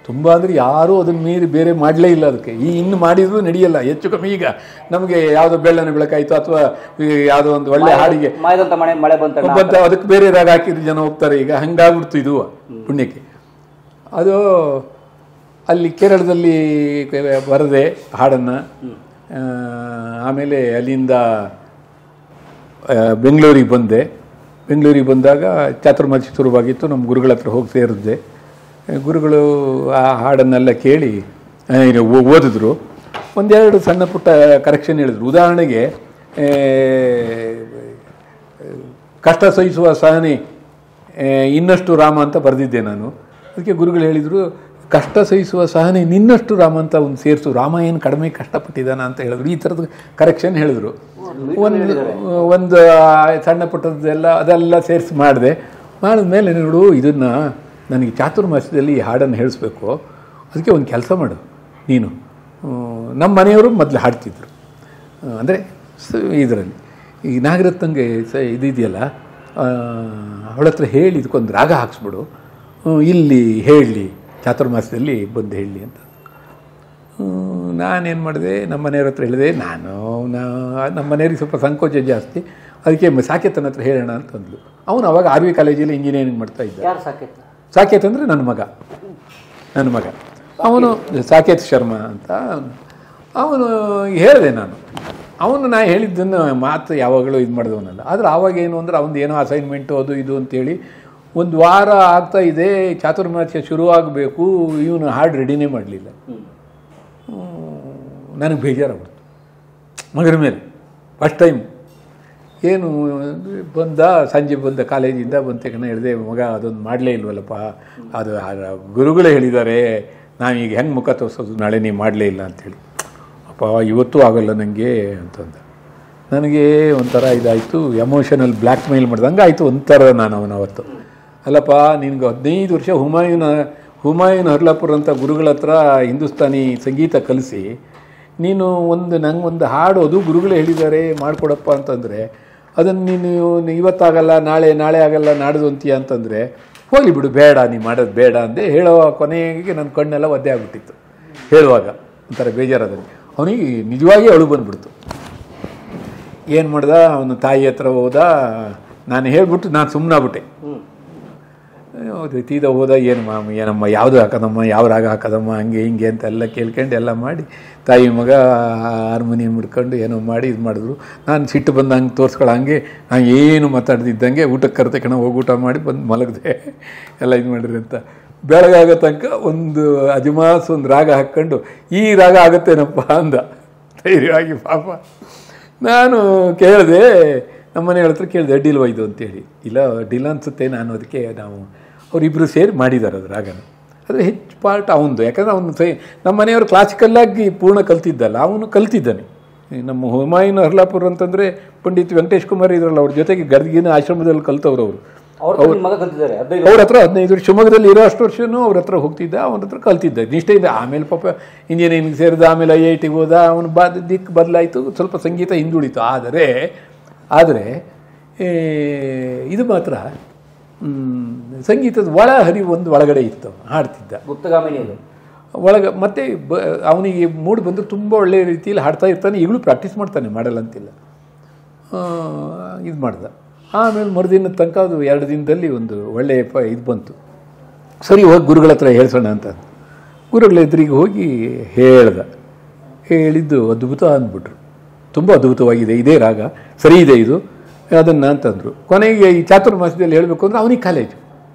ತುಂಬ ಅಂದರೆ ಯಾರೂ ಅದನ್ನು ಮೀರಿ ಬೇರೆ ಮಾಡಲೇ ಇಲ್ಲ. ಅದಕ್ಕೆ ಇನ್ನು ಮಾಡಿದರೂ ನಡೆಯಲ್ಲ. ಹೆಚ್ಚು ಕಮ್ಮಿ ಈಗ ನಮಗೆ ಯಾವುದೋ ಬೆಳ್ಳನ ಬೆಳಕಾಯಿತು ಅಥವಾ ಯಾವುದೋ ಒಂದು ಒಳ್ಳೆ ಹಾಡಿಗೆ ಮಳೆ ಬಂತ ಅದಕ್ಕೆ ಬೇರೆ ರಾಗ ಹಾಕಿದ್ರೆ ಜನ ಹೋಗ್ತಾರೆ. ಈಗ ಹಂಗಾಗ್ಬಿಡ್ತು ಇದು ಪುಣ್ಯಕ್ಕೆ. ಅದು ಅಲ್ಲಿ ಕೇರಳದಲ್ಲಿ ಬರದೆ ಹಾಡನ್ನು, ಆಮೇಲೆ ಅಲ್ಲಿಂದ ಬೆಂಗಳೂರಿಗೆ ಬಂದೆ. ಬೆಂಗಳೂರಿಗೆ ಬಂದಾಗ ಚಾತುರ್ಮಾಸಿ ಶುರುವಾಗಿತ್ತು. ನಮ್ಮ ಗುರುಗಳ ಹತ್ರ ಹೋಗಿ ಸೇರಿದ್ದೆ. ಗುರುಗಳು ಆ ಹಾಡನ್ನೆಲ್ಲ ಕೇಳಿ ಓದಿದ್ರು. ಒಂದೆರಡು ಸಣ್ಣ ಪುಟ್ಟ ಕರೆಕ್ಷನ್ ಹೇಳಿದ್ರು. ಉದಾಹರಣೆಗೆ ಕಷ್ಟ ಸಹಿಸುವ ಸಹನೆ ಇನ್ನಷ್ಟು ರಾಮ ಅಂತ ಬರೆದಿದ್ದೆ ನಾನು. ಅದಕ್ಕೆ ಗುರುಗಳು ಹೇಳಿದರು, ಕಷ್ಟ ಸಹಿಸುವ ಸಹನೆ ನಿನ್ನಷ್ಟು ರಾಮ ಅಂತ ಒಂದು ಸೇರಿಸು, ರಾಮ ಏನು ಕಡಿಮೆ ಕಷ್ಟಪಟ್ಟಿದ್ದಾನ ಅಂತ ಹೇಳಿದ್ರು. ಈ ಥರದ ಕರೆಕ್ಷನ್ ಹೇಳಿದ್ರು. ಒಂದು ಸಣ್ಣ ಪುಟ್ಟದ್ದೆಲ್ಲ ಅದೆಲ್ಲ ಸೇರಿಸಿ ಮಾಡಿದ್ಮೇಲೆ ನೋಡು, ಇದನ್ನು ನನಗೆ ಚಾತುರ್ಮಾಸ್ಯದಲ್ಲಿ ಈ ಹಾಡನ್ನು ಹೇಳಿಸ್ಬೇಕು. ಅದಕ್ಕೆ ಒಂದು ಕೆಲಸ ಮಾಡು ನೀನು. ನಮ್ಮ ಮನೆಯವರು ಮೊದಲು ಹಾಡ್ತಿದ್ರು, ಅಂದರೆ ಇದರಲ್ಲಿ ಈ ನಾಗರತ್ನಂಗೆ ಇದೆಯಲ್ಲ, ಅವಳ ಹತ್ರ ಹೇಳಿ ಇದಕ್ಕೊಂದು ರಾಗ ಹಾಕ್ಸ್ಬಿಡು, ಇಲ್ಲಿ ಹೇಳಲಿ, ಚಾತುರ್ಮಾಸದಲ್ಲಿ ಬಂದು ಹೇಳಲಿ ಅಂತ. ನಾನೇನು ಮಾಡಿದೆ, ನಮ್ಮ ಮನೆಯವ್ರ ಹತ್ರ ಹೇಳಿದೆ. ನಮ್ಮ ಮನೆಯವ್ರಿಗೆ ಸ್ವಲ್ಪ ಸಂಕೋಚ ಜಾಸ್ತಿ. ಅದಕ್ಕೆ ಸಾಕೇತನ ಹತ್ರ ಹೇಳೋಣ ಅಂತಂದ್ಲು. ಅವನು ಅವಾಗ RV ಕಾಲೇಜಲ್ಲಿ ಇಂಜಿನಿಯರಿಂಗ್ ಮಾಡ್ತಾಯಿದ್ದ. ಸಾಕೇತ್ ಅಂದರೆ ನನ್ನ ಮಗ ಅವನು ಸಾಕೇತ್ ಶರ್ಮಾ ಅಂತ. ಅವನು ಹೇಳಿದೆ ನಾ ಹೇಳಿದ್ದನ್ನು ಮಾತು ಯಾವಾಗಲೂ ಇದು ಮಾಡಿದವನಲ್ಲ. ಆದರೆ ಆವಾಗ ಏನು ಅಂದರೆ ಅವನದು ಏನೋ ಅಸೈನ್ಮೆಂಟು ಅದು ಇದು ಅಂತೇಳಿ 1 ವಾರ ಆಗ್ತಾ ಇದೆ, ಚಾತುರ್ಮಾಸ್ಯ ಶುರುವಾಗಬೇಕು, ಇವನು ಹಾಡು ರೆಡಿನೇ ಮಾಡಲಿಲ್ಲ. ನನಗೆ ಬೇಜಾರಾಗ್ಬಿಡ್ತು ಮಗನ ಮೇಲೆ. ಫಸ್ಟ್ ಟೈಮ್ ಏನು ಸಂಜೆ ಬಂದ ಕಾಲೇಜಿಂದ ಬಂದ ತಕ್ಷಣ ಹೇಳಿದೆ, ಮಗ ಅದೊಂದು ಮಾಡಲೇ ಇಲ್ವಲ್ಲಪ್ಪ, ಅದು ಗುರುಗಳೇ ಹೇಳಿದ್ದಾರೆ, ನಾವೀಗ ಹೆಂಗೆ ಮುಖ ತೋರಿಸೋದು, ನಾಳೆ ನೀವು ಮಾಡಲೇ ಇಲ್ಲ ಅಂಥೇಳಿ. ಅಪ್ಪ ಇವತ್ತೂ ಆಗೋಲ್ಲ ನನಗೆ ಅಂತಂದ. ನನಗೆ ಒಂಥರ ಇದಾಯಿತು, ಎಮೋಷನಲ್ ಬ್ಲ್ಯಾಕ್ ಮೇಲ್ ಮಾಡ್ದಂಗೆ ಆಯಿತು ಒಂಥರ. ನಾನು ಅವತ್ತು ಅಲ್ಲಪ್ಪ, ನಿನಗೆ 15 ವರ್ಷ ಹುಮಾಯೂನ್ ಹರ್ಲಾಪುರ್ ಅಂತ ಗುರುಗಳ ಹತ್ರ ಹಿಂದೂಸ್ತಾನಿ ಸಂಗೀತ ಕಲಿಸಿ ನೀನು ನಂಗೆ ಒಂದು ಹಾಡು ಅದು ಗುರುಗಳೇ ಹೇಳಿದ್ದಾರೆ ಮಾಡಿಕೊಡಪ್ಪ ಅಂತಂದರೆ, ಅದನ್ನು ನೀನು ಇವತ್ತಾಗಲ್ಲ, ನಾಳೆ ಆಗಲ್ಲ, ನಾಡ್ದು ಅಂತೀಯ ಅಂತಂದರೆ ಹೋಗಲಿ ಬಿಡು, ಬೇಡ, ನೀನು ಮಾಡೋದು ಬೇಡ ಅಂದೆ. ಹೇಳೋ ಕೊನೆಗೆ ನನ್ನ ಕಣ್ಣೆಲ್ಲ ಒದ್ದೆ ಆಗಿಬಿಟ್ಟಿತ್ತು ಹೇಳುವಾಗ. ಒಂಥರ ಬೇಜಾರಾದಲ್ಲಿ ಅವನಿಗೆ ನಿಜವಾಗಿ ಅಳು ಬಂದುಬಿಡ್ತು. ಏನು ಮಾಡ್ದ, ಅವನ ತಾಯಿ ಹತ್ರ ಹೋದ. ನಾನು ಹೇಳ್ಬಿಟ್ಟು ನಾನು ಸುಮ್ಮನಾಗ್ಬಿಟ್ಟೆ. ತೀದ ಹೋದ, ಏನಮ್ಮ ಯಾವುದು ಹಾಕೋದಮ್ಮ, ಯಾವ ರಾಗ ಹಾಕೋದಮ್ಮ, ಹಂಗೆ ಹಿಂಗೆ ಅಂತೆಲ್ಲ ಕೇಳ್ಕೊಂಡು ಎಲ್ಲ ಮಾಡಿ ತಾಯಿ ಮಗ ಹಾರ್ಮೋನಿಯಂ ಹಿಡ್ಕೊಂಡು ಏನೋ ಮಾಡಿ ಇದು ಮಾಡಿದ್ರು. ನಾನು ಸಿಟ್ಟು ಬಂದು ಹಂಗೆ ತೋರಿಸ್ಕೊಳ್ಳೋ ಹಂಗೆ ನಾನು ಏನು ಮಾತಾಡ್ತಿದ್ದಂಗೆ ಊಟಕ್ಕೆ ಕರೆತಕ್ಕಣ ಹೋಗಿ ಊಟ ಮಾಡಿ ಬಂದು ಮಲಗಿದೆ. ಎಲ್ಲ ಇದು ಮಾಡಿರಿ ಅಂತ ಬೆಳಗಾಗೋ ತನಕ ಒಂದು ಅಜಮಾಸ್ ಒಂದು ರಾಗ ಹಾಕ್ಕೊಂಡು ಈ ರಾಗ ಆಗುತ್ತೇನಪ್ಪ ಅಂದ ಧೈರ್ಯವಾಗಿ. ಪಾಪ ನಾನು ಕೇಳಿದೆ, ನಮ್ಮ ಮನೆ ಹತ್ರ ಕೇಳಿದೆ ಅಡ್ಡಿಲ್ವ ಇದು ಅಂತೇಳಿ. ಇಲ್ಲ ಅಡ್ಡಿಲ್ಲ ಅನಿಸುತ್ತೆ, ನಾನು ಅದಕ್ಕೆ ಅವರಿಬ್ಬರು ಸೇರಿ ಮಾಡಿದ್ದಾರೆ ಅದು ರಾಗನ. ಆದರೆ ಹೆಚ್ಚು ಪಾರ್ಟ್ ಅವನದು, ಯಾಕಂದರೆ ಅವನು ನಮ್ಮ ಮನೆಯವರು ಕ್ಲಾಸಿಕಲ್ಲಾಗಿ ಪೂರ್ಣ ಕಲ್ತಿದ್ದಲ್ಲ, ಅವನು ಕಲ್ತಿದ್ದಾನೆ. ನಮ್ಮ ಹುಮಾಯೂನ್ ಹರ್ಲಾಪುರ್ ಅಂತಂದರೆ ಪಂಡಿತ್ ವೆಂಕಟೇಶ್ ಕುಮಾರ್ ಇದ್ರಲ್ಲ, ಅವ್ರ ಜೊತೆಗೆ ಗರ್ಗಿನ ಆಶ್ರಮದಲ್ಲಿ ಕಲ್ತವ್ರು ಅವರು. ಅವ್ರ ಹತ್ರ 15 ವರ್ಷ ಶಿವಮೊಗ್ಗದಲ್ಲಿ ಇರೋ ಅಷ್ಟು ವರ್ಷವೂ ಅವ್ರ ಹತ್ರ ಹೋಗ್ತಿದ್ದ, ಅವನ ಹತ್ರ ಕಲ್ತಿದ್ದ ನಿಷ್ಠೆಯಿಂದ. ಆಮೇಲೆ ಪಾಪ ಇಂಜಿನಿಯರಿಂಗ್ ಸೇರಿದ, ಆಮೇಲೆ IITಗೆ ಹೋದ, ಅವನು ದಿಕ್ಕು ಬದಲಾಯಿತು, ಸ್ವಲ್ಪ ಸಂಗೀತ ಹಿಂದುಳಿತು. ಆದರೆ ಇದು ಮಾತ್ರ ಸಂಗೀತದ ಒಳ ಹರಿವು ಒಂದು ಒಳಗಡೆ ಇತ್ತು, ಹಾಡ್ತಿದ್ದ ಮತ್ತೆ ಅವನಿಗೆ ಮೂಡ್ ಬಂದು ತುಂಬ ಒಳ್ಳೆಯ ರೀತಿಯಲ್ಲಿ ಹಾಡ್ತಾ ಇರ್ತಾನೆ. ಈಗಲೂ ಪ್ರಾಕ್ಟೀಸ್ ಮಾಡ್ತಾನೆ, ಮಾಡಲ್ಲ ಅಂತಿಲ್ಲ. ಇದು ಮಾಡ್ದ. ಆಮೇಲೆ ಮರುದಿನ ತನಕ ಅದು 2 ದಿನದಲ್ಲಿ ಒಂದು ಒಳ್ಳೆಯ ಇದು ಬಂತು. ಸರಿ ಹೋಗಿ ಗುರುಗಳ ಹತ್ರ ಹೇಳ್ಸೋಣ ಅಂತ ಗುರುಗಳ ಎದುರಿಗೆ ಹೋಗಿ ಹೇಳಿದ್ದು ಅದ್ಭುತ ಅಂದ್ಬಿಟ್ರು. ತುಂಬ ಅದ್ಭುತವಾಗಿದೆ, ಇದೇ ರಾಗ ಸರಿ ಇದೆ ಇದು, ಅದನ್ನು ಅಂತಂದರು. ಕೊನೆಗೆ ಈ ಚಾತುರ್ಮಾಸ್ಯದಲ್ಲಿ ಹೇಳಬೇಕು ಅಂದರೆ ಅವನಿಗೆ ಕಾಲೇಜು,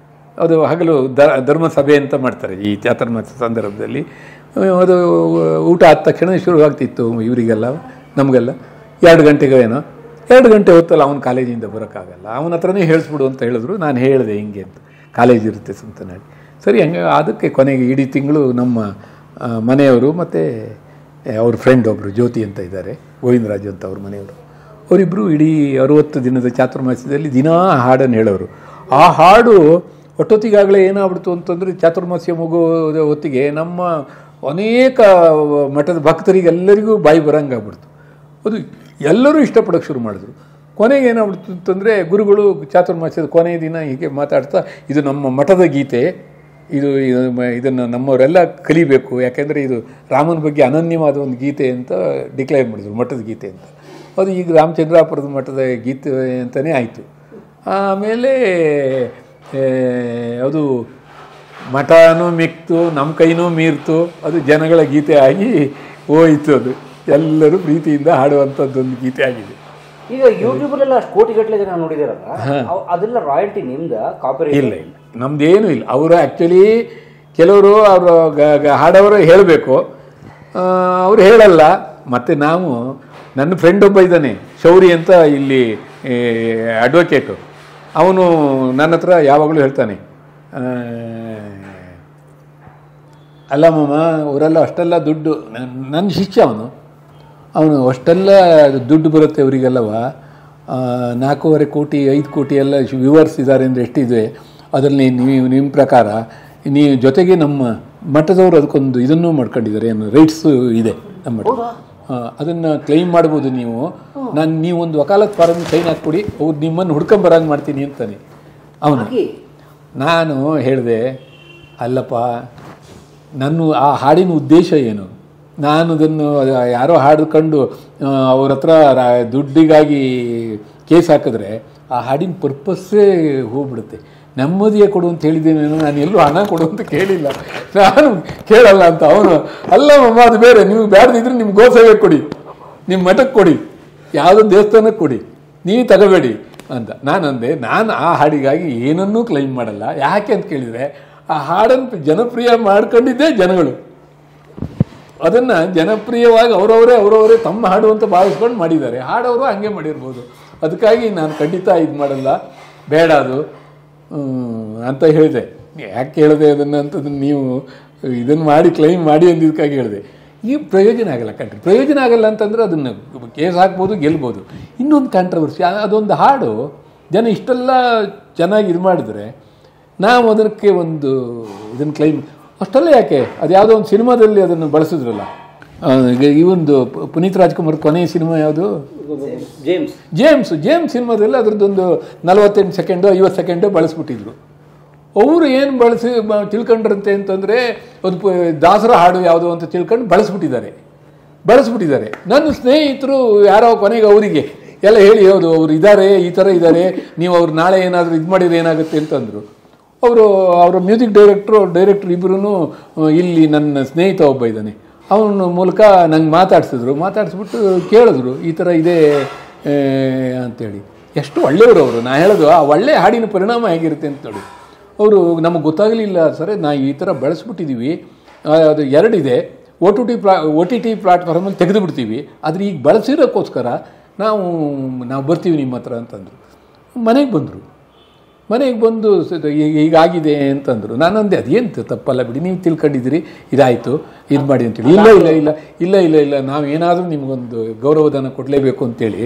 ಅದು ಹಗಲು ಧರ್ಮಸಭೆ ಅಂತ ಮಾಡ್ತಾರೆ ಈ ಚಾತುರ್ಮಾಸ ಸಂದರ್ಭದಲ್ಲಿ. ಅದು ಊಟ ಆದ ತಕ್ಷಣ ಶುರುವಾಗ್ತಿತ್ತು ಇವರಿಗೆಲ್ಲ, ನಮಗೆಲ್ಲ 2 ಗಂಟೆಗೆ ಏನೋ 2 ಗಂಟೆ ಹೊತ್ತಲ್ಲ ಅವನು ಕಾಲೇಜಿಂದ ಬರೋಕ್ಕಾಗಲ್ಲ, ಅವನ ಹತ್ರನೇ ಹೇಳಿಸ್ಬಿಡು ಅಂತ ಹೇಳಿದ್ರು. ನಾನು ಹೇಳಿದೆ ಹಿಂಗೆ ಅಂತ, ಕಾಲೇಜ್ ಇರುತ್ತೆ ಸುಂತನಾಡಿ. ಸರಿ ಹಂಗೆ ಅದಕ್ಕೆ ಕೊನೆಗೆ ಇಡೀ ತಿಂಗಳು ನಮ್ಮ ಮನೆಯವರು ಮತ್ತು ಅವ್ರ ಫ್ರೆಂಡ್ ಒಬ್ಬರು ಜ್ಯೋತಿ ಅಂತ ಇದ್ದಾರೆ, ಗೋವಿಂದರಾಜು ಅಂತ ಅವ್ರ ಮನೆಯವರು, ಅವರಿಬ್ಬರು ಇಡೀ 60 ದಿನದ ಚಾತುರ್ಮಾಸ್ಯದಲ್ಲಿ ದಿನಾ ಹಾಡನ್ನು ಹೇಳೋರು. ಆ ಹಾಡು ಒಟ್ಟೊತ್ತಿಗಾಗಲೇ ಏನಾಗ್ಬಿಡ್ತು ಅಂತಂದರೆ, ಚಾತುರ್ಮಾಸ್ಯ ಮುಗೋದ ಹೊತ್ತಿಗೆ ನಮ್ಮ ಅನೇಕ ಮಠದ ಭಕ್ತರಿಗೆಲ್ಲರಿಗೂ ಬಾಯಿ ಬರೋಂಗಾಗ್ಬಿಡ್ತು. ಅದು ಎಲ್ಲರೂ ಇಷ್ಟಪಡೋಕ್ಕೆ ಶುರು ಮಾಡಿದ್ರು. ಕೊನೆಗೆ ಏನಾಗ್ಬಿಡ್ತು ಅಂತಂದರೆ, ಗುರುಗಳು ಚಾತುರ್ಮಾಸ್ಯದ ಕೊನೆಯ ದಿನ ಹೀಗೆ ಮಾತಾಡ್ತಾ, ಇದು ನಮ್ಮ ಮಠದ ಗೀತೆ, ಇದನ್ನು ನಮ್ಮವರೆಲ್ಲ ಕಲಿಬೇಕು, ಯಾಕೆಂದರೆ ಇದು ರಾಮನ ಬಗ್ಗೆ ಅನನ್ಯವಾದ ಒಂದು ಗೀತೆ ಅಂತ ಡಿಕ್ಲೇರ್ ಮಾಡಿದ್ರು, ಮಠದ ಗೀತೆ ಅಂತ. ಅದು ಈಗ ರಾಮಚಂದ್ರಾಪುರದ ಮಠದ ಗೀತೆ ಅಂತಲೇ ಆಯಿತು. ಆಮೇಲೆ ಅದು ಮಠನೂ ಮಿಕ್ತು, ನಮ್ಮ ಕೈನೂ ಮೀರ್ತು, ಅದು ಜನಗಳ ಗೀತೆ ಆಗಿ ಹೋಯಿತು. ಅದು ಎಲ್ಲರೂ ಪ್ರೀತಿಯಿಂದ ಹಾಡುವಂಥದ್ದೊಂದು ಗೀತೆ ಆಗಿದೆ. ಈಗ ಯೂಟ್ಯೂಬಲ್ಲೆಲ್ಲ ಅಷ್ಟು ಕೋಟಿಗಟ್ಟಲೆ ಜನ ನೋಡಿದಾರಲ್ಲ, ಅದೆಲ್ಲ ರಾಯಲ್ಟಿ ನಿಮ್ದು? ಕಾಪಿರೈಟ್ ಇಲ್ಲ, ನಮ್ದೇನೂ ಇಲ್ಲ. ಅವರು ಆ್ಯಕ್ಚುಲಿ ಕೆಲವರು ಅವರು ಹಾಡವರು ಹೇಳಬೇಕು, ಅವರು ಹೇಳಲ್ಲ. ಮತ್ತು ನಾವು, ನನ್ನ ಫ್ರೆಂಡ್ ಒಬ್ಬ ಇದ್ದಾನೆ ಶೌರಿ ಅಂತ, ಇಲ್ಲಿ ಅಡ್ವೊಕೇಟು, ಅವನು ನನ್ನ ಹತ್ರ ಯಾವಾಗಲೂ ಹೇಳ್ತಾನೆ, ಅಲ್ಲ ಮಾಮ ಅವರೆಲ್ಲ ಅಷ್ಟೆಲ್ಲ ದುಡ್ಡು, ನನ್ನ ಶಿಷ್ಯ ಅವನು ಅಷ್ಟೆಲ್ಲ ದುಡ್ಡು ಬರುತ್ತೆ ಅವರಿಗೆಲ್ಲವ, 4.25 ಕೋಟಿ 5 ಕೋಟಿ ಎಲ್ಲ ವ್ಯೂವರ್ಸ್ ಇದ್ದಾರೆ ಅಂದರೆ ಎಷ್ಟಿದೆ, ಅದರಲ್ಲಿ ನಿಮ್ಮ ಪ್ರಕಾರ ನೀವು ಜೊತೆಗೆ ನಮ್ಮ ಮಠದವರು ಅದಕ್ಕೊಂದು ಇದನ್ನೂ ಮಾಡ್ಕೊಂಡಿದ್ದಾರೆ, ಏನು ರೈಟ್ಸು ಇದೆ ನಮ್ಮ ಮಠ, ಅದನ್ನು ಕ್ಲೈಮ್ ಮಾಡ್ಬೋದು ನೀವು. ನೀವು ಒಂದು ವಕಾಲತ್ ಫಾರಮ್ ಸೈನ್ ಹಾಕ್ಕೊಡಿ, ಅವ್ರು ನಿಮ್ಮನ್ನು ಹುಡ್ಕೊಂಬರಂಗೆ ಮಾಡ್ತೀನಿ ಅಂತಾನೆ ಅವನು. ನಾನು ಹೇಳಿದೆ, ಅಲ್ಲಪ್ಪ ನನ್ನ ಆ ಹಾಡಿನ ಉದ್ದೇಶ ಏನು? ನಾನು ಅದನ್ನು ಯಾರೋ ಹಾಡ್ಕೊಂಡು ಅವ್ರ ಹತ್ರ ದುಡ್ಡಿಗಾಗಿ ಕೇಸ್ ಹಾಕಿದ್ರೆ ಆ ಹಾಡಿನ ಪರ್ಪಸ್ಸೇ ಹೋಗ್ಬಿಡುತ್ತೆ. ನೆಮ್ಮದಿಯೇ ಕೊಡು ಅಂತ ಹೇಳಿದ್ದೇನೇನು, ನಾನು ಎಲ್ಲೂ ಹಣ ಕೊಡು ಅಂತ ಕೇಳಿಲ್ಲ, ನಾನು ಕೇಳಲ್ಲ ಅಂತ. ಅವನು, ಅಲ್ಲ ಮಮ್ಮ ಅದು ಬೇರೆ, ನೀವು ಬೇಡದಿದ್ರೆ ನಿಮ್ಮ ಗೋಸೇವೆ ಕೊಡಿ, ನಿಮ್ಮ ಮಠಕ್ಕೆ ಕೊಡಿ, ಯಾವುದೋ ದೇವಸ್ಥಾನಕ್ಕೆ ಕೊಡಿ, ನೀವು ತಗೋಬೇಡಿ ಅಂತ. ನಾನಂದೆ, ನಾನು ಆ ಹಾಡಿಗಾಗಿ ಏನನ್ನೂ ಕ್ಲೈಮ್ ಮಾಡಲ್ಲ. ಯಾಕೆ ಅಂತ ಕೇಳಿದರೆ, ಆ ಹಾಡನ್ನು ಜನಪ್ರಿಯ ಮಾಡ್ಕೊಂಡಿದ್ದೇ ಜನಗಳು, ಅದನ್ನು ಜನಪ್ರಿಯವಾಗಿ ಅವರವರೇ ತಮ್ಮ ಹಾಡು ಅಂತ ಭಾವಿಸ್ಕೊಂಡು ಮಾಡಿದ್ದಾರೆ. ಹಾಡವರು ಹಂಗೆ ಮಾಡಿರ್ಬೋದು. ಅದಕ್ಕಾಗಿ ನಾನು ಖಂಡಿತ ಇದು ಮಾಡಲ್ಲ, ಬೇಡ ಅದು ಅಂತ ಹೇಳಿದೆ. ಯಾಕೆ ಹೇಳಿದೆ ಅದನ್ನು ಅಂತದನ್ನು ನೀವು ಇದನ್ನು ಮಾಡಿ ಕ್ಲೈಮ್ ಮಾಡಿ ಅಂದಿದ್ದಕ್ಕಾಗಿ ಹೇಳಿದೆ. ಈ ಪ್ರಯೋಜನ ಆಗಲ್ಲ ಕಣ್ರಿ, ಪ್ರಯೋಜನ ಆಗಲ್ಲ ಅಂತಂದರೆ ಅದನ್ನು ಕೇಸ್ ಹಾಕ್ಬೋದು, ಗೆಲ್ಬೋದು. ಇನ್ನೊಂದು ಕಾಂಟ್ರವರ್ಸಿ, ಅದೊಂದು ಹಾಡು ಜನ ಇಷ್ಟೆಲ್ಲ ಚೆನ್ನಾಗಿ ಇದು ಮಾಡಿದರೆ ನಾವು ಅದಕ್ಕೆ ಒಂದು ಇದನ್ನು ಕ್ಲೈಮ್ ಅಷ್ಟೆಲ್ಲ ಯಾಕೆ? ಅದು ಯಾವುದೋ ಒಂದು ಸಿನಿಮಾದಲ್ಲಿ ಅದನ್ನು ಬಳಸಿದ್ರಲ್ಲ, ಈ ಒಂದು ಪುನೀತ್ ರಾಜ್ಕುಮಾರ್ ಕೊನೆಯ ಸಿನಿಮಾ ಯಾವುದು, ಜೇಮ್ಸ್ ಸಿನಿಮಾದಲ್ಲಿ ಅದರದ್ದೊಂದು 48 ಸೆಕೆಂಡು 50 ಸೆಕೆಂಡು ಬಳಸ್ಬಿಟ್ಟಿದ್ರು. ಅವರು ಏನು ತಿಳ್ಕೊಂಡ್ರಂತೆ ಅಂತಂದರೆ, ಒಂದು ದಾಸರ ಹಾಡು ಯಾವುದೋ ಅಂತ ತಿಳ್ಕೊಂಡು ಬಳಸ್ಬಿಟ್ಟಿದ್ದಾರೆ. ನನ್ನ ಸ್ನೇಹಿತರು ಯಾರೋ ಕೊನೆಗೆ ಅವರಿಗೆ ಎಲ್ಲ ಹೇಳಿ, ಹೌದು ಅವರು ಇದ್ದಾರೆ, ಈ ಥರ ಇದ್ದಾರೆ, ನೀವು ಅವ್ರು ನಾಳೆ ಏನಾದರೂ ಇದು ಮಾಡಿದ್ರೆ ಏನಾಗುತ್ತೆ ಅಂತಂದರು. ಅವರ ಮ್ಯೂಸಿಕ್ ಡೈರೆಕ್ಟ್ರು ಇಬ್ಬರೂ ಇಲ್ಲಿ ನನ್ನ ಸ್ನೇಹಿತ ಒಬ್ಬ ಇದ್ದಾನೆ, ಅವನ ಮೂಲಕ ನಂಗೆ ಮಾತಾಡಿಸ್ಬಿಟ್ಟು ಕೇಳಿದ್ರು, ಈ ಥರ ಇದೆ ಅಂಥೇಳಿ. ಎಷ್ಟು ಒಳ್ಳೆಯವರು ಅವರು. ನಾನು ಹೇಳೋದು, ಆ ಒಳ್ಳೆಯ ಹಾಡಿನ ಪರಿಣಾಮ ಹೇಗಿರುತ್ತೆ ಅಂತೇಳಿ. ಅವರು ನಮಗೆ ಗೊತ್ತಾಗಲಿಲ್ಲ ಸರ್, ನಾವು ಈ ಥರ ಬೆಳೆಸ್ಬಿಟ್ಟಿದ್ದೀವಿ, ಅದು 2 ಇದೆ, OTT ಪ್ಲಾಟ್ಫಾರ್ಮಲ್ಲಿ ತೆಗೆದುಬಿಡ್ತೀವಿ, ಆದರೆ ಈಗ ಬಳಸಿರೋಕ್ಕೋಸ್ಕರ ನಾವು ಬರ್ತೀವಿ ನಿಮ್ಮ ಹತ್ರ ಅಂತಂದರು. ಮನೆಗೆ ಬಂದರು. ಮನೆಗೆ ಬಂದು ಹೀಗಾಗಿದೆ ಅಂತಂದರು. ನಾನಂದೆ ಅದೇನು ತಪ್ಪಲ್ಲ ಬಿಡಿ, ನೀವು ತಿಳ್ಕೊಂಡಿದ್ದೀರಿ, ಇದಾಯಿತು, ಇದು ಮಾಡಿ ಅಂತೇಳಿ. ಇಲ್ಲ ಇಲ್ಲ ಇಲ್ಲ ಇಲ್ಲ ಇಲ್ಲ ಇಲ್ಲ ನಾವು ಏನಾದರೂ ನಿಮಗೊಂದು ಗೌರವಧನ ಕೊಡಲೇಬೇಕು ಅಂತೇಳಿ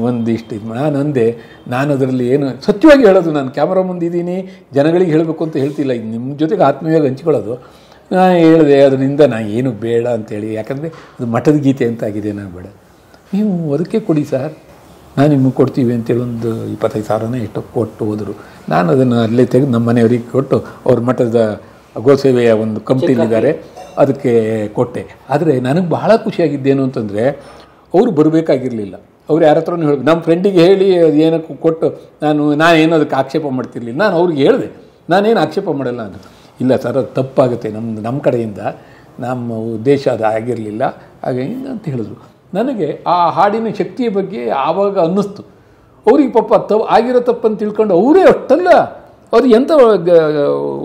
ಒಂದಿಷ್ಟು ಇದು ನಾನು ಅಂದೆ. ನಾನು ಅದರಲ್ಲಿ ಏನು ಸತ್ಯವಾಗಿ ಹೇಳೋದು, ನಾನು ಕ್ಯಾಮ್ರಾ ಮುಂದಿದ್ದೀನಿ, ಜನಗಳಿಗೆ ಹೇಳಬೇಕು ಅಂತ ಹೇಳ್ತಿಲ್ಲ, ಇದು ನಿಮ್ಮ ಜೊತೆಗೆ ಆತ್ಮೀಯವಾಗಿ ಹಂಚ್ಕೊಳ್ಳೋದು. ನಾನು ಹೇಳಿದೆ ಅದರಿಂದ ನಾನು ಏನು ಬೇಡ ಅಂತೇಳಿ, ಯಾಕಂದರೆ ಅದು ಮಠದ ಗೀತೆ ಅಂತ ಆಗಿದೆ, ನಾನು ಬೇಡ, ನೀವು ಅದಕ್ಕೆ ಕೊಡಿ ಸರ್, ನಾನು ನಿಮಗೆ ಕೊಡ್ತೀವಿ ಅಂತೇಳಿ ಒಂದು 25,000 ಎಷ್ಟು ಕೊಟ್ಟು ಹೋದರು. ನಾನು ಅದನ್ನು ಅಲ್ಲೇ ತೆಗೆದು ನಮ್ಮ ಮನೆಯವರಿಗೆ ಕೊಟ್ಟು ಅವ್ರ ಮಠದ ಗೋಸೇವೆಯ ಒಂದು ಕಂಪ್ನಿಲಿದ್ದಾರೆ ಅದಕ್ಕೆ ಕೊಟ್ಟೆ. ಆದರೆ ನನಗೆ ಬಹಳ ಖುಷಿಯಾಗಿದ್ದೇನು ಅಂತಂದರೆ ಅವರು ಬರಬೇಕಾಗಿರಲಿಲ್ಲ. ಅವ್ರು ಯಾರ ಹತ್ರನೂ ಹೇಳಿ, ನಮ್ಮ ಫ್ರೆಂಡಿಗೆ ಹೇಳಿ ಅದು ಏನಕ್ಕೆ ಕೊಟ್ಟು ನಾನೇನು ಅದಕ್ಕೆ ಆಕ್ಷೇಪ ಮಾಡ್ತಿರ್ಲಿಲ್ಲ. ನಾನು ಅವ್ರಿಗೆ ಹೇಳಿದೆ, ನಾನೇನು ಆಕ್ಷೇಪ ಮಾಡಲ್ಲ ಅಂದರು. ಇಲ್ಲ ಸರ್ ಅದು ತಪ್ಪಾಗುತ್ತೆ, ನಮ್ಮ ಕಡೆಯಿಂದ ನಮ್ಮ ಉದ್ದೇಶ ಅದು ಆಗಿರಲಿಲ್ಲ ಹಾಗೆ ಅಂತ ಹೇಳಿದ್ರು. ನನಗೆ ಆ ಹಾಡಿನ ಶಕ್ತಿಯ ಬಗ್ಗೆ ಆವಾಗ ಅನ್ನಿಸ್ತು. ಅವ್ರಿಗೆ ಪಾಪ ಆಗಿರೋ ತಪ್ಪನ್ನು ತಿಳ್ಕೊಂಡು ಅವರೇ ಅಷ್ಟಲ್ಲ, ಅವ್ರು ಎಂಥ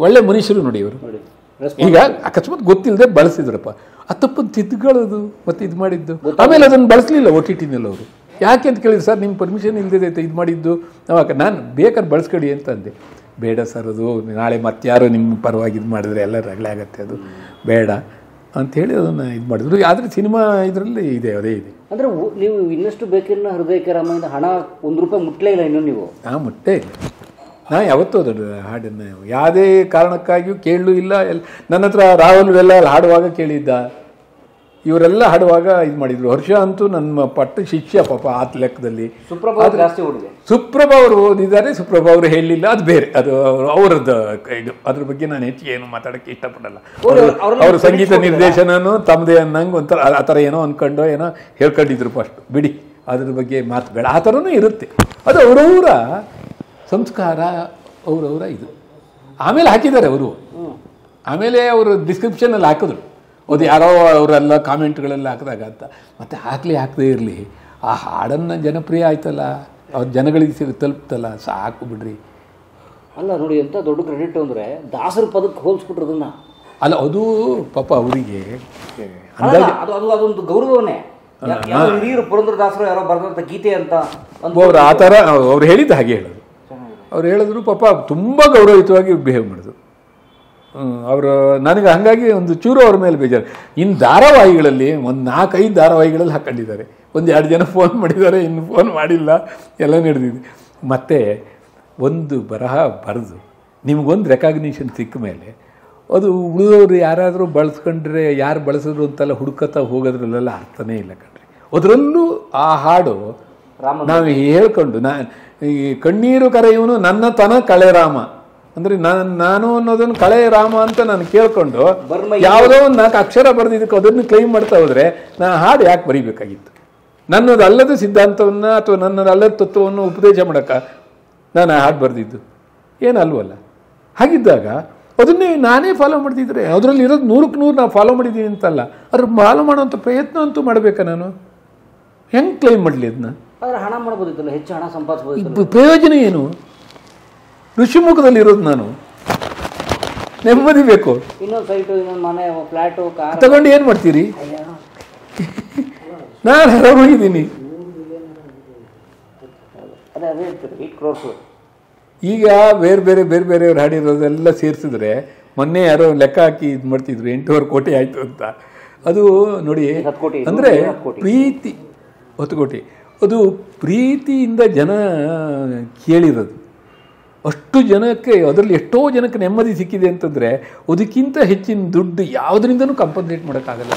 ಒಳ್ಳೆ ಮನುಷ್ಯರು ನೋಡಿ ಅವರು. ಈಗ ಅಕಸ್ಮಾತ್ ಗೊತ್ತಿಲ್ಲದೆ ಬಳಸಿದ್ರಪ್ಪ, ಆ ತಪ್ಪನ್ನು ತಿದ್ದುಕೊಳ್ಳೋದು ಮತ್ತು ಇದು ಮಾಡಿದ್ದು. ಆಮೇಲೆ ಅದನ್ನು ಬಳಸಲಿಲ್ಲ OTTನಲ್ಲಿ ಅವರು. ಯಾಕೆ ಅಂತ ಕೇಳಿದ್ರು, ಸರ್ ನಿಮ್ಮ ಪರ್ಮಿಷನ್ ಇಲ್ಲದೆ ಇದು ಮಾಡಿದ್ದು, ನಾನು ಬೇಕಾದ್ರೆ ಬಳಸ್ಕೊಡಿ ಅಂತ ಅಂದೆ. ಬೇಡ ಸರ್, ಅದು ನಾಳೆ ಮತ್ತಾರು ನಿಮ್ಮ ಪರವಾಗಿ ಇದು ಮಾಡಿದ್ರೆ ಎಲ್ಲ ರಗಳೆ ಆಗುತ್ತೆ, ಅದು ಬೇಡ ಅಂಥೇಳಿ ಅದನ್ನು ಇದು ಮಾಡಿದ್ರು. ಆದರೆ ಸಿನಿಮಾ ಇದರಲ್ಲಿ ಇದೆ, ಅದೇ ಇದೆ. ಅಂದರೆ ನೀವು ಇನ್ನಷ್ಟು ಬೇಕಿನ್ನ ಹೃದಯಕ್ಕೆ ರಾಮದಿಂದ ಹಣ ₹1 ಮುಟ್ಟಲೇ ಇಲ್ಲ ಇನ್ನೂ ನೀವು? ಮುಟ್ಟೇ ಇಲ್ಲ. ನಾನು ಯಾವತ್ತೂ ಅದು ಹಾಡನ್ನು ಯಾವುದೇ ಕಾರಣಕ್ಕಾಗಿಯೂ ಕೇಳಲೂ ಇಲ್ಲ. ನನ್ನ ಹತ್ರ ರಾಹುಲ್ ವೆಲ್ಲ ಹಾಡುವಾಗ ಕೇಳಿದ್ದ, ಇವರೆಲ್ಲ ಹಾಡುವಾಗ ಇದು ಮಾಡಿದರು. ಹರ್ಷ ಅಂತೂ ನನ್ನ ಪಟ್ಟ ಶಿಷ್ಯ ಪಾಪ ಆತ ಲೆಕ್ಕದಲ್ಲಿ. ಸುಪ್ರಭಾ ಅವರು ಓದಿದ್ದಾರೆ, ಸುಪ್ರಭಾ ಅವರು ಹೇಳಲಿಲ್ಲ, ಅದು ಬೇರೆ, ಅದು ಅವರದ್ದು ಇದು. ಅದ್ರ ಬಗ್ಗೆ ನಾನು ಹೆಚ್ಚಿಗೆ ಏನು ಮಾತಾಡೋಕ್ಕೆ ಇಷ್ಟಪಡಲ್ಲ. ಅವರು ಸಂಗೀತ ನಿರ್ದೇಶನನೂ ತಮ್ಮದೇ ಅನ್ನಂಗೆ ಒಂಥರ ಆ ಥರ ಏನೋ ಅಂದ್ಕೊಂಡು ಏನೋ ಹೇಳ್ಕೊಂಡಿದ್ರು ಫಸ್ಟ್, ಬಿಡಿ ಅದ್ರ ಬಗ್ಗೆ ಮಾತು ಬೇಡ. ಆ ಥರನೂ ಇರುತ್ತೆ, ಅದು ಅವರವರ ಸಂಸ್ಕಾರ, ಅವರವರ ಇದು. ಆಮೇಲೆ ಹಾಕಿದ್ದಾರೆ ಅವರು, ಆಮೇಲೆ ಅವರು ಡಿಸ್ಕ್ರಿಪ್ಷನಲ್ಲಿ ಹಾಕಿದ್ರು, ಅದು ಯಾರೋ ಅವರೆಲ್ಲ ಕಾಮೆಂಟ್ಗಳೆಲ್ಲ ಹಾಕಿದಾಗ ಅಂತ. ಮತ್ತು ಹಾಕದೇ ಇರಲಿ, ಆ ಹಾಡನ್ನು ಜನಪ್ರಿಯ ಆಯ್ತಲ್ಲ, ಅವ್ರ ಜನಗಳಿಗೆ ತಲುಪ್ತಲ್ಲ, ಸಾಕು ಬಿಡ್ರಿ. ಅಲ್ಲ ನೋಡಿ, ಎಂಥ ದೊಡ್ಡ ಕ್ರೆಡಿಟ್ ಅಂದರೆ ದಾಸರ ಪದಕ್ಕೆ ಹೋಲಿಸ್ಬಿಟ್ರು ಅದನ್ನು. ಅಲ್ಲ ಅದು ಪಾಪ ಅವರಿಗೆ ಅದೊಂದು ಗೌರವನೇ. ಹಿರಿಯರು ಪುರಂದರದಾಸರು ಯಾರೋ ಬರೆದಂಥ ಗೀತೆ ಅಂತ ಅವ್ರು ಆ ಥರ ಅವ್ರು ಹೇಳಿದ್ದು ಹಾಗೆ ಹೇಳೋದು. ಅವ್ರು ಹೇಳಿದ್ರು ಪಾಪ ತುಂಬ ಗೌರವಯುತವಾಗಿ ಬಿಹೇವ್ ಮಾಡಿದ್ರು ಅವರು. ನನಗೆ ಹಾಗಾಗಿ ಒಂದು ಚೂರು ಅವ್ರ ಮೇಲೆ ಬೇಜಾರು. ಇನ್ನು ಧಾರಾವಾಹಿಗಳಲ್ಲಿ ಒಂದು 4-5 ಧಾರಾವಾಹಿಗಳಲ್ಲಿ ಹಾಕ್ಕೊಂಡಿದ್ದಾರೆ, 1-2 ಜನ ಫೋನ್ ಮಾಡಿದ್ದಾರೆ, ಇನ್ನು ಫೋನ್ ಮಾಡಿಲ್ಲ, ಎಲ್ಲ ನಡೆದಿದೆ. ಮತ್ತು ಒಂದು ಬರಹ ಬರೆದು ನಿಮಗೊಂದು ರೆಕಾಗ್ನಿಷನ್ ಸಿಕ್ಕ ಮೇಲೆ ಅದು ಉಳಿದವರು ಯಾರಾದರೂ ಬಳಸ್ಕೊಂಡ್ರೆ ಯಾರು ಬಳಸಿದ್ರು ಅಂತೆಲ್ಲ ಹುಡುಕತ್ತಾ ಹೋಗೋದ್ರಲ್ಲೆಲ್ಲ ಅರ್ಥನೇ ಇಲ್ಲ ಕಣ್ರಿ. ಅದರಲ್ಲೂ ಆ ಹಾಡು ನಾವು ಹೇಳ್ಕೊಂಡು ಈ ಕಣ್ಣೀರು ಕರೆಯುವನು ನನ್ನ ತನ ಕಳೆ ರಾಮ ಅಂದರೆ ನಾನು ಅನ್ನೋದನ್ನು ಕಳೆ ರಾಮ ಅಂತ ನಾನು ಕೇಳ್ಕೊಂಡು ಯಾವುದೋ ಒಂದು 4 ಅಕ್ಷರ ಬರೆದಿದ್ದಕ್ಕೆ ಅದನ್ನು ಕ್ಲೈಮ್ ಮಾಡ್ತಾ ಹೋದರೆ ನಾನು ಹಾಡು ಯಾಕೆ ಬರೀಬೇಕಾಗಿತ್ತು? ನನ್ನದು ಅಲ್ಲದ ಸಿದ್ಧಾಂತವನ್ನು ಅಥವಾ ನನ್ನದು ಅಲ್ಲದ ತತ್ವವನ್ನು ಉಪದೇಶ ಮಾಡೋಕ್ಕೆ ನಾನು ಆ ಹಾಡು ಬರೆದಿದ್ದು ಏನಲ್ವಲ್ಲ. ಹಾಗಿದ್ದಾಗ ಅದನ್ನೇ ನಾನೇ ಫಾಲೋ ಮಾಡ್ತಿದ್ರೆ ಅದರಲ್ಲಿ ಇರೋದು 100ಕ್ಕೆ 100 ನಾನು ಫಾಲೋ ಮಾಡಿದ್ದೀನಿ ಅಂತಲ್ಲ, ಅದ್ರ ಫಾಲೋ ಮಾಡೋಂಥ ಪ್ರಯತ್ನ ಅಂತೂ ಮಾಡಬೇಕಾ? ನಾನು ಹೆಂಗೆ ಕ್ಲೈಮ್ ಮಾಡಲಿ ಅದನ್ನ? ಹಣ ಮಾಡ್ಬೋದಿತ್ತಲ್ಲ, ಹೆಚ್ಚು ಹಣ ಸಂಪಾದಿಸ್ಬೋದು. ಪ್ರಯೋಜನ ಏನು? ಋಷಿಮುಖದಲ್ಲಿರೋದು ನಾನು, ನೆಮ್ಮದಿ ಬೇಕು. ಇನ್ನೊಂದು ಸೈಟು, ಇನ್ನೊಂದು ಮನೆ, ಫ್ಲ್ಯಾಟು, ಕಾರ್ ತಗೊಂಡು ಏನು ಮಾಡ್ತೀರಿ? ನಾನು ಆರಾಮಾಗಿದ್ದೀನಿ. ಈಗ ಬೇರೆ ಬೇರೆಯವ್ರು ಹಾಡಿರೋದೆಲ್ಲ ಸೇರಿಸಿದ್ರೆ ಮೊನ್ನೆ ಯಾರೋ ಲೆಕ್ಕ ಹಾಕಿ ಇದು ಮಾಡ್ತಿದ್ರು 8.5 ಕೋಟಿ ಆಯಿತು ಅಂತ. ಅದು ನೋಡಿ, ಅಂದರೆ ಪ್ರೀತಿ 10 ಕೋಟಿ, ಅದು ಪ್ರೀತಿಯಿಂದ ಜನ ಕೇಳಿರೋದು. ಅಷ್ಟು ಜನಕ್ಕೆ, ಅದರಲ್ಲಿ ಎಷ್ಟೋ ಜನಕ್ಕೆ ನೆಮ್ಮದಿ ಸಿಕ್ಕಿದೆ ಅಂತಂದರೆ ಅದಕ್ಕಿಂತ ಹೆಚ್ಚಿನ ದುಡ್ಡು ಯಾವುದರಿಂದನೂ ಕಂಪನ್ಸೇಟ್ ಮಾಡೋಕ್ಕಾಗಲ್ಲ.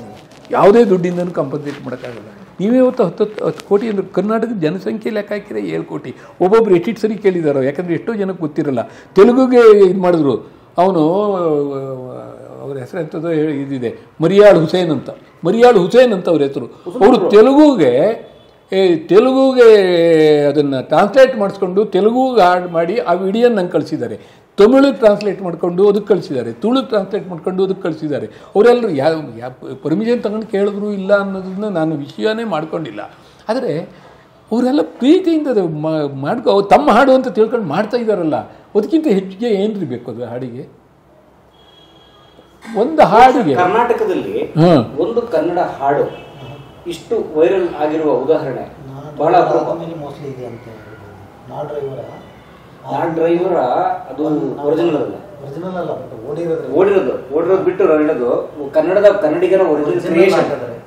ಯಾವುದೇ ದುಡ್ಡಿಂದನೂ ಕಂಪನ್ಸೇಟ್ ಮಾಡೋಕ್ಕಾಗಲ್ಲ. ನೀವೇ ಇವತ್ತು 10 ಕೋಟಿ ಅಂದರೆ ಕರ್ನಾಟಕದ ಜನಸಂಖ್ಯೆ ಲೆಕ್ಕ ಹಾಕಿದ್ರೆ 7 ಕೋಟಿ. ಒಬ್ಬೊಬ್ರು ಎಷ್ಟು ಸರಿ ಕೇಳಿದಾರೋ, ಯಾಕಂದರೆ ಎಷ್ಟೋ ಜನಕ್ಕೆ ಗೊತ್ತಿರಲ್ಲ. ತೆಲುಗುಗೆ ಇದು ಮಾಡಿದ್ರು, ಅವನು ಅವ್ರ ಹೆಸರು ಎಂಥದ್ದು ಇದಿದೆ, ಮರಿಯಾಳ್ ಹುಸೇನ್ ಅಂತ ಅವ್ರ ಹೆಸರು. ಅವರು ತೆಲುಗುಗೆ ಅದನ್ನು ಟ್ರಾನ್ಸ್ಲೇಟ್ ಮಾಡಿಸ್ಕೊಂಡು ತೆಲುಗುಗೆ ಹಾಡು ಮಾಡಿ ಆ ವಿಡಿಯೋ ನಂಗೆ ಕಳಿಸಿದ್ದಾರೆ. ತಮಿಳಿಗೆ ಟ್ರಾನ್ಸ್ಲೇಟ್ ಮಾಡ್ಕೊಂಡು ಅದಕ್ಕೆ ಕಳಿಸಿದ್ದಾರೆ, ತುಳುಗೆ ಟ್ರಾನ್ಸ್ಲೇಟ್ ಮಾಡ್ಕೊಂಡು ಅದಕ್ಕೆ ಕಳಿಸಿದ್ದಾರೆ. ಅವರೆಲ್ಲರೂ ಯಾವ ಪರ್ಮಿಷನ್ ತಗೊಂಡು ಕೇಳಿದ್ರು ಇಲ್ಲ ಅನ್ನೋದನ್ನ ನಾನು ವಿಷಯನೇ ಮಾಡ್ಕೊಂಡಿಲ್ಲ. ಆದರೆ ಅವರೆಲ್ಲ ಪ್ರೀತಿಯಿಂದ ತಮ್ಮ ಹಾಡು ಅಂತ ತಿಳ್ಕೊಂಡು ಮಾಡ್ತಾ ಇದ್ದಾರಲ್ಲ, ಅದಕ್ಕಿಂತ ಹೆಚ್ಚಿಗೆ ಏನ್ರಿ ಬೇಕು ಅದು ಹಾಡಿಗೆ? ಒಂದು ಹಾಡಿಗೆ ಕರ್ನಾಟಕದಲ್ಲಿ ಒಂದು ಕನ್ನಡ ಹಾಡು ಇಷ್ಟು ವೈರಲ್ ಆಗಿರುವ ಉದಾಹರಣೆ ಬಹಳ ಮೋಸ್ಟ್ಲಿ ಇದೆ ಅಂತ ಹೇಳ್ಬೋದು. ನಾನ್ ಡ್ರೈವರ ಅದು ಒರಿಜಿನಲ್ ಅಲ್ಲ, ಒರಿಜಿನಲ್ ಅಲ್ಲ, ಬಟ್ ಓಡಿರೋದು ಬಿಟ್ಟು ಹೇಳೋದು ಕನ್ನಡಿಗರ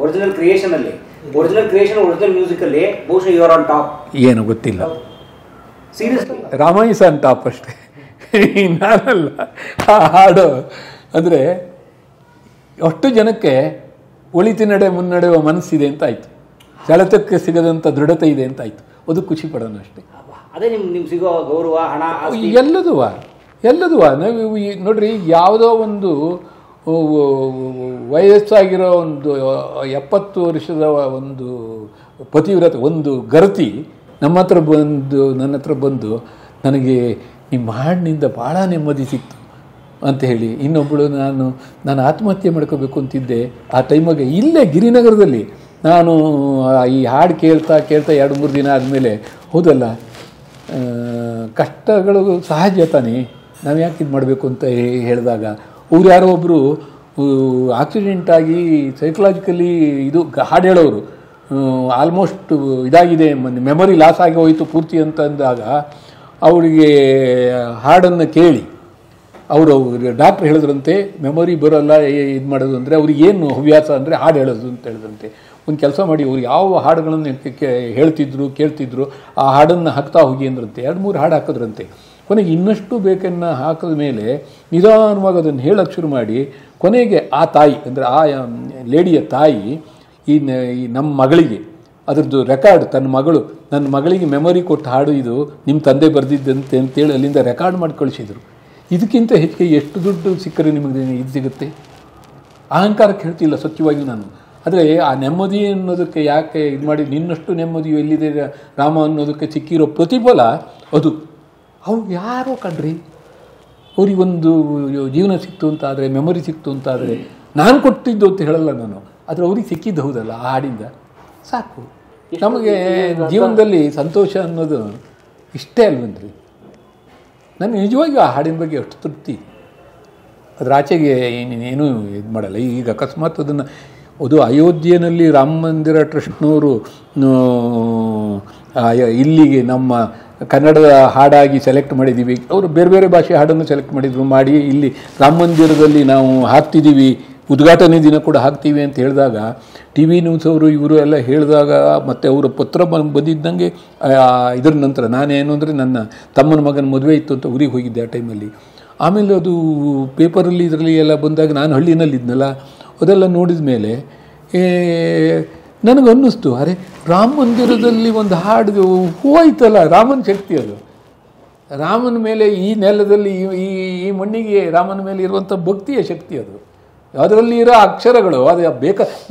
ಒರಿಜಿನಲ್ ಕ್ರಿಯೇಷನ್ ಅಲ್ಲಿ ಒರಿಜಿನಲ್ ಮ್ಯೂಸಿಕ್ ಅಲ್ಲಿ ಬಹುಶಃ ಯು ಆರ್ ಆನ್ ಟಾಪ್. ಏನು ಗೊತ್ತಿಲ್ಲ, ಸೀರಿಯಸ್ಲಿ ರಾಮಾಯಿಸ ಆನ್ ಟಾಪ್ ಅಷ್ಟೇ. ನಾನಲ್ಲ ಆ ಹಾಡು ಅಂದರೆ ಅಷ್ಟು ಜನಕ್ಕೆ ಒಳಿತಿ ಮುನ್ನಡೆಯುವ ಮನಸ್ಸಿದೆ ಅಂತ ಆಯಿತು, ಸೆಳೆತಕ್ಕೆ ಸಿಗದಂಥ ದೃಢತೆ ಇದೆ ಅಂತ ಆಯಿತು. ಅದು ಖುಷಿ ಪಡೋಣ ಅಷ್ಟೇ. ಅದೇ ನಿಮ್ಗೆ ಸಿಗೋ ಗೌರವ, ಹಣ, ಎಲ್ಲದೂ ನಾವು ನೋಡ್ರಿ, ಯಾವುದೋ ಒಂದು ವಯಸ್ಸಾಗಿರೋ ಒಂದು 70 ವರ್ಷದ ಒಂದು ಪತಿವ್ರತೆ, ಒಂದು ಗರತಿ ನನ್ನ ಹತ್ರ ಬಂದು ನನಗೆ ನಿಮ್ಮ ಹಾಡಿನಿಂದ ಭಾಳ ನೆಮ್ಮದಿ ಸಿಕ್ತು ಅಂತ ಹೇಳಿ, ಇನ್ನೊಬ್ಬಳು ನಾನು ಆತ್ಮಹತ್ಯೆ ಮಾಡ್ಕೋಬೇಕು ಅಂತಿದ್ದೆ ಆ ಟೈಮಾಗೆ, ಇಲ್ಲೇ ಗಿರಿನಗರದಲ್ಲಿ ನಾನು ಈ ಹಾಡು ಕೇಳ್ತಾ 2-3 ದಿನ ಆದಮೇಲೆ, ಹೌದಲ್ಲ ಕಷ್ಟಗಳು ಸಹಜ ತಾನೇ, ನಾವು ಯಾಕೆ ಇದು ಮಾಡಬೇಕು ಅಂತ ಹೇಳಿದಾಗ, ಅವ್ರು ಯಾರೋ ಒಬ್ಬರು ಆಕ್ಸಿಡೆಂಟಾಗಿ ಸೈಕಲಾಜಿಕಲಿ ಇದು ಹಾಡು ಹೇಳೋರು ಆಲ್ಮೋಸ್ಟ್ ಇದಾಗಿದೆ, ಮೆಮೊರಿ ಲಾಸ್ ಆಗಿ ಹೋಯಿತು ಪೂರ್ತಿ ಅಂತ ಅಂದಾಗ, ಅವರಿಗೆ ಹಾಡನ್ನು ಕೇಳಿ ಅವರು ಡಾಕ್ಟ್ರ್ ಹೇಳಿದ್ರಂತೆ ಮೆಮೊರಿ ಬರೋಲ್ಲ ಇದು ಮಾಡೋದು ಅಂದರೆ, ಅವ್ರಿಗೆ ಏನು ಹವ್ಯಾಸ ಅಂದರೆ ಹಾಡು ಹೇಳೋದು ಅಂತ ಹೇಳಿದ್ರಂತೆ. ಒಂದು ಕೆಲಸ ಮಾಡಿ, ಅವ್ರು ಯಾವ ಹಾಡುಗಳನ್ನು ಕೇಳ್ತಿದ್ರು ಆ ಹಾಡನ್ನು ಹಾಕ್ತಾ ಹೋಗಿ ಅಂದ್ರಂತೆ. 2-3 ಹಾಡು ಹಾಕಿದ್ರಂತೆ. ಕೊನೆಗೆ ಇನ್ನಷ್ಟು ಬೇಕನ್ನು ಹಾಕಿದ ಮೇಲೆ ನಿಧಾನವಾಗಿ ಅದನ್ನು ಹೇಳೋಕ್ಕೆ ಶುರು ಮಾಡಿ, ಕೊನೆಗೆ ಆ ತಾಯಿ ಅಂದರೆ ಆ ಲೇಡಿಯ ತಾಯಿ ಈ ನಮ್ಮ ಮಗಳಿಗೆ ಅದರದ್ದು ರೆಕಾರ್ಡ್, ನನ್ನ ಮಗಳಿಗೆ ಮೆಮೊರಿ ಕೊಟ್ಟು ಹಾಡು ಇದು ನಿಮ್ಮ ತಂದೆ ಬರೆದಿದ್ದಂತೆ ಅಂತೇಳಿ ಅಲ್ಲಿಂದ ರೆಕಾರ್ಡ್ ಮಾಡಿ ಕಳಿಸಿದರು. ಇದಕ್ಕಿಂತ ಹೆಚ್ಚಿಗೆ ಎಷ್ಟು ದುಡ್ಡು ಸಿಕ್ಕರೆ ನಿಮಗೆ ಇದು ಸಿಗುತ್ತೆ? ಅಹಂಕಾರಕ್ಕೆ ಹೇಳ್ತಿಲ್ಲ ಸತ್ಯವಾಗಿ ನಾನು. ಆದರೆ ಆ ನೆಮ್ಮದಿ ಅನ್ನೋದಕ್ಕೆ ಯಾಕೆ ಇದು ಮಾಡಿ, ನಿನ್ನಷ್ಟು ನೆಮ್ಮದಿಯು ಎಲ್ಲಿದೆ ರಾಮ ಅನ್ನೋದಕ್ಕೆ ಸಿಕ್ಕಿರೋ ಪ್ರತಿಫಲ ಅದು. ಅವು ಯಾರೋ ಕಣ್ರಿ, ಅವರಿಗೊಂದು ಜೀವನ ಸಿಕ್ತು ಅಂತ ಆದರೆ, ಮೆಮೊರಿ ಸಿಕ್ತು ಅಂತ ಆದರೆ, ನಾನು ಕೊಟ್ಟಿದ್ದು ಅಂತ ಹೇಳಲ್ಲ ನಾನು, ಆದರೆ ಅವ್ರಿಗೆ ಸಿಕ್ಕಿದ್ದು ಹೌದಲ್ಲ ಆ ಹಾಡಿಂದ ಸಾಕು. ನಮಗೆ ಜೀವನದಲ್ಲಿ ಸಂತೋಷ ಅನ್ನೋದು ಇಷ್ಟೇ ಅಲ್ವನ್ರಿ. ನನಗೆ ನಿಜವಾಗಿಯೂ ಆ ಹಾಡಿನ ಬಗ್ಗೆ ಅಷ್ಟು ತೃಪ್ತಿ, ಅದರ ಆಚೆಗೆ ಏನೂ ಇದು ಮಾಡಲ್ಲ. ಈಗ ಅಕಸ್ಮಾತ್ ಅದು ಅಯೋಧ್ಯೆಯಲ್ಲಿ ರಾಮ ಮಂದಿರ ಟ್ರಸ್ಟ್ನವರು ಇಲ್ಲಿಗೆ ನಮ್ಮ ಕನ್ನಡದ ಹಾಡಾಗಿ ಸೆಲೆಕ್ಟ್ ಮಾಡಿದ್ದೀವಿ, ಅವರು ಬೇರೆ ಬೇರೆ ಭಾಷೆ ಹಾಡನ್ನು ಸೆಲೆಕ್ಟ್ ಮಾಡಿ ಇಲ್ಲಿ ರಾಮ ಮಂದಿರದಲ್ಲಿ ನಾವು ಹಾಕ್ತಿದ್ದೀವಿ, ಉದ್ಘಾಟನೆ ದಿನ ಕೂಡ ಹಾಕ್ತೀವಿ ಅಂತ ಹೇಳಿದಾಗ, TV ನ್ಯೂಸ್ ಅವರು ಇವರು ಎಲ್ಲ ಹೇಳಿದಾಗ, ಮತ್ತು ಅವರ ಪತ್ರ ಬಂದಿದ್ದಂಗೆ ಇದರ ನಂತರ ನಾನೇನು ಅಂದರೆ ನನ್ನ ತಮ್ಮನ ಮಗನ ಮದುವೆ ಇತ್ತು ಅಂತ ಊರಿಗೆ ಹೋಗಿದ್ದೆ ಆ ಟೈಮಲ್ಲಿ. ಆಮೇಲೆ ಅದು ಪೇಪರಲ್ಲಿ ಇದರಲ್ಲಿ ಎಲ್ಲ ಬಂದಾಗ ನಾನು ಹಳ್ಳಿನಲ್ಲಿದ್ನಲ್ಲ, ಅದೆಲ್ಲ ನೋಡಿದ ಮೇಲೆ ನನಗನ್ನಿಸ್ತು, ಅರೆ ರಾಮ ಮಂದಿರದಲ್ಲಿ ಒಂದು ಹಾಡು ಹೋಯ್ತಲ್ಲ, ರಾಮನ ಶಕ್ತಿ ಅದು. ರಾಮನ ಮೇಲೆ, ಈ ನೆಲದಲ್ಲಿ ಈ ಮಣ್ಣಿಗೆ ರಾಮನ ಮೇಲೆ ಇರುವಂಥ ಭಕ್ತಿಯ ಶಕ್ತಿ ಅದು. ಅದರಲ್ಲಿ ಇರೋ ಅಕ್ಷರಗಳು ಅದು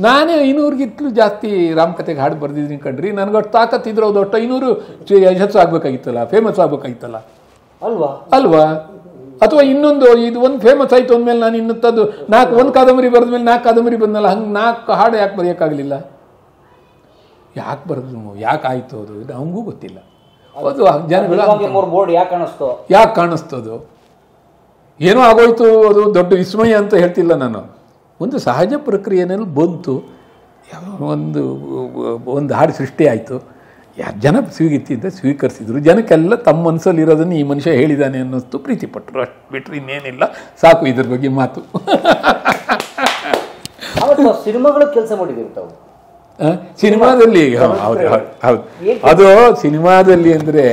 ನಾನೇ 500ಗಿಂತಲೂ ಜಾಸ್ತಿ ರಾಮಕಥೆಗೆ ಹಾಡು ಬರೆದಿದ್ದೀನಿ ಕಣ್ರಿ. ನನಗಷ್ಟು ತಾಕತ್ತಿದ್ರು ಅದು ಒಟ್ಟು 500 ಯಶಸ್ಸು ಆಗಬೇಕಾಗಿತ್ತಲ್ಲ, ಫೇಮಸ್ ಆಗಬೇಕಾಗಿತ್ತಲ್ಲ ಅಲ್ವಾ? ಅಥವಾ ಇನ್ನೊಂದು ಇದು ಒಂದು ಫೇಮಸ್ ಆಯಿತು ಅಂದಮೇಲೆ ನಾನು ಇನ್ನೊಂದು 1 ಕಾದಂಬರಿ ಬರೆದ ಮೇಲೆ 4 ಕಾದಂಬರಿ ಬಂದಲ್ಲ, ಹಂಗೆ 4 ಹಾಡು ಯಾಕೆ ಬರೆಯೋಕ್ಕಾಗಲಿಲ್ಲ? ಯಾಕೆ ಬರೆದು ಯಾಕೆ ಆಯಿತು ಅದು ನಮಗೂ ಗೊತ್ತಿಲ್ಲ. ಅದು ಜನಗಳು ಯಾಕೆ ಕಾಣಿಸ್ತದು, ಏನೋ ಆಗೋಯ್ತು, ಅದು ದೊಡ್ಡ ವಿಸ್ಮಯ ಅಂತ ಹೇಳ್ತಿಲ್ಲ ನಾನು. ಒಂದು ಸಹಜ ಪ್ರಕ್ರಿಯೆನಲ್ಲಿ ಬಂತು, ಒಂದು ಹಾಡು ಸೃಷ್ಟಿ ಆಯಿತು, ಜನ ಸ್ವೀಕರಿಸಿದ್ರು. ಜನಕ್ಕೆಲ್ಲ ತಮ್ಮ ಮನಸ್ಸಲ್ಲಿ ಇರೋದನ್ನು ಈ ಮನುಷ್ಯ ಹೇಳಿದ್ದಾನೆ ಅನ್ನಿಸ್ತು, ಪ್ರೀತಿ ಪಟ್ಟರು. ಅಷ್ಟು ಬಿಟ್ಟರೆ ಇನ್ನೇನಿಲ್ಲ, ಸಾಕು ಇದ್ರ ಬಗ್ಗೆ ಮಾತು. ಸಿನಿಮಾಗಳು ಕೆಲಸ ಮಾಡಿದಿರ್ತಾವೆ ಸಿನಿಮಾದಲ್ಲಿ. ಹೌದು, ಅದು ಸಿನಿಮಾದಲ್ಲಿ ಅಂದರೆ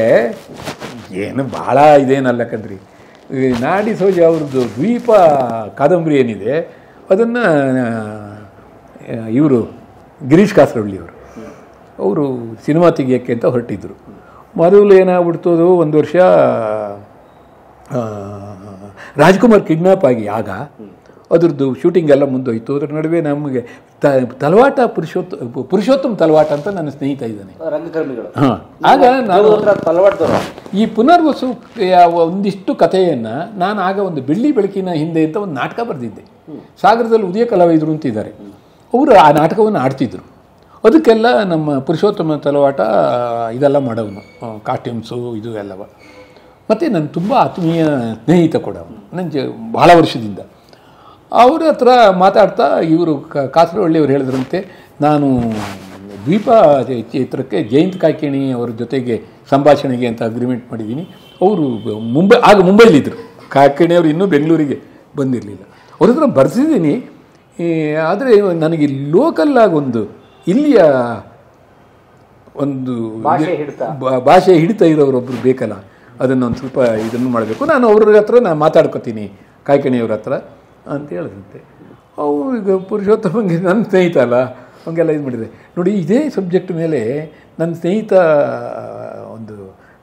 ಏನು ಭಾಳ ಇದೇನಲ್ಲ ಕಣ್ರಿ. ನಾಡಿ ಸೋಜ ಅವ್ರದ್ದು ದ್ವೀಪ ಕಾದಂಬರಿ ಏನಿದೆ ಅದನ್ನು ಇವರು ಗಿರೀಶ್ ಕಾಸರವಳ್ಳಿಯವರು ಅವರು ಸಿನಿಮಾ ತೆಗಿಯೋಕ್ಕೆ ಅಂತ ಹೊರಟಿದ್ರು. ಮೊದಲು ಏನಾಗ್ಬಿಡ್ತದು, ಒಂದು ವರ್ಷ ರಾಜ್ಕುಮಾರ್ ಕಿಡ್ನಾಪ್ ಆಗಿ ಆಗ ಅದ್ರದ್ದು ಶೂಟಿಂಗ್ ಎಲ್ಲ ಮುಂದೋಯ್ತು. ಅದ್ರ ನಡುವೆ ನಮಗೆ ತಲವಾಟ ಪುರುಷೋತ್ತಮ್ ತಲವಾಟ ಅಂತ ನನ್ನ ಸ್ನೇಹಿತ ಇದ್ದಾನೆ. ಹಾಂ, ಆಗ ನಾನು ಈ ಪುನರ್ವಸು ಒಂದಿಷ್ಟು ಕಥೆಯನ್ನು ನಾನು ಆಗ ಒಂದು ಬೆಳ್ಳಿ ಬೆಳಕಿನ ಹಿಂದೆ ಅಂತ ಒಂದು ನಾಟಕ ಬರೆದಿದ್ದೆ. ಸಾಗರದಲ್ಲಿ ಉದಯ ಕಲಾವಿದರು ಅಂತಿದ್ದಾರೆ, ಅವರು ಆ ನಾಟಕವನ್ನು ಆಡ್ತಿದ್ರು. ಅದಕ್ಕೆಲ್ಲ ನಮ್ಮ ಪುರುಷೋತ್ತಮ ತಲವಾಟ ಇದೆಲ್ಲ ಮಾಡೋನು, ಕಾಸ್ಟ್ಯೂಮ್ಸು ಇದು ಎಲ್ಲವ. ಮತ್ತು ನನ್ನ ತುಂಬ ಆತ್ಮೀಯ ಸ್ನೇಹಿತ ಕೂಡ ನನ್ನ ಭಾಳ ವರ್ಷದಿಂದ. ಅವ್ರ ಹತ್ರ ಮಾತಾಡ್ತಾ ಇವರು ಕಾಸರವಳ್ಳಿಯವರು ಹೇಳಿದ್ರಂತೆ, ನಾನು ದ್ವೀಪ ಚಿತ್ರಕ್ಕೆ ಜಯಂತ್ ಕಾಯ್ಕಿಣಿ ಅವ್ರ ಜೊತೆಗೆ ಸಂಭಾಷಣೆಗೆ ಅಂತ ಅಗ್ರಿಮೆಂಟ್ ಮಾಡಿದ್ದೀನಿ. ಅವರು ಮುಂಬೈಲಿದ್ದರು. ಕಾಯ್ಕಿಣಿ ಅವರು ಇನ್ನೂ ಬೆಂಗಳೂರಿಗೆ ಬಂದಿರಲಿಲ್ಲ. ಅವ್ರ ಹತ್ರ ಬರೆಸಿದ್ದೀನಿ. ಆದರೆ ನನಗೆ ಲೋಕಲ್ಲಾಗಿ ಒಂದು ಇಲ್ಲಿಯ ಒಂದು ಭಾಷೆ ಹಿಡಿತಾ ಇರೋರೊಬ್ಬರು ಬೇಕಲ್ಲ, ಅದನ್ನು ಒಂದು ಸ್ವಲ್ಪ ಇದನ್ನು ಮಾಡಬೇಕು. ನಾನು ಅವ್ರ ಹತ್ರ ನಾನು ಮಾತಾಡ್ಕೊತೀನಿ ಕಾಯ್ಕಿಣಿಯವ್ರ ಹತ್ರ ಅಂತ ಹೇಳಿದಂತೆ. ಅವರು ಈಗ ಪುರುಷೋತ್ತಮಂಗೆ ನನ್ನ ಸ್ನೇಹಿತ ಅಲ್ಲ, ಹಂಗೆಲ್ಲ ಇದು ಮಾಡಿದೆ. ನೋಡಿ, ಇದೇ ಸಬ್ಜೆಕ್ಟ್ ಮೇಲೆ ನನ್ನ ಸ್ನೇಹಿತ ಒಂದು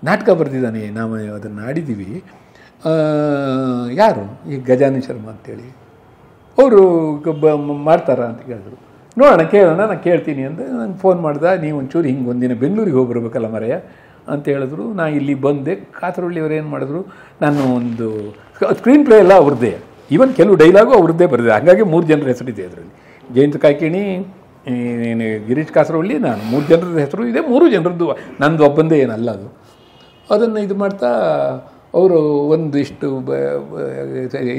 ನಾಟಕ ಬರೆದಿದ್ದಾನೆ, ನಾವು ಅದನ್ನು ಆಡಿದ್ದೀವಿ. ಯಾರು ಈ ಗಜಾನನ್ ಶರ್ಮಾ ಅಂತೇಳಿ, ಅವರು ಮಾಡ್ತಾರಾ ಅಂತ ಕೇಳಿದ್ರು. ನೋಡೋಣ, ಕೇಳೋಣ, ನಾನು ಕೇಳ್ತೀನಿ ಅಂತ ನಂಗೆ ಫೋನ್ ಮಾಡ್ದೆ. ನೀವು ಒಂಚೂರು ಹಿಂಗೆ ಒಂದಿನ ಬೆಂಗಳೂರಿಗೆ ಹೋಗಿ ಬರಬೇಕಲ್ಲ ಮರೆಯ ಅಂತ ಹೇಳಿದ್ರು. ನಾನು ಇಲ್ಲಿ ಬಂದೆ. ಕಾಸರವಳ್ಳಿಯವರು ಏನು ಮಾಡಿದ್ರು, ನಾನು ಒಂದು ಸ್ಕ್ರೀನ್ ಪ್ಲೇ ಎಲ್ಲ ಅವ್ರದ್ದೇ, ಈವನ್ ಕೆಲವು ಡೈಲಾಗು ಅವ್ರದ್ದೇ ಬರೆದಿದೆ. ಹಾಗಾಗಿ 3 ಜನರ ಹೆಸರಿದೆ ಅದರಲ್ಲಿ. ಜಯಂತ್ ಕಾಯ್ಕಿಣಿ, ಗಿರೀಶ್ ಕಾಸರವಳ್ಳಿ, ನಾನು 3 ಜನರದ ಹೆಸರು ಇದೆ. 3 ಜನರದ್ದು, ನಂದು ಒಬ್ಬಂದೇ ಏನಲ್ಲ ಅದು. ಅದನ್ನು ಇದು ಮಾಡ್ತಾ ಅವರು ಒಂದಿಷ್ಟು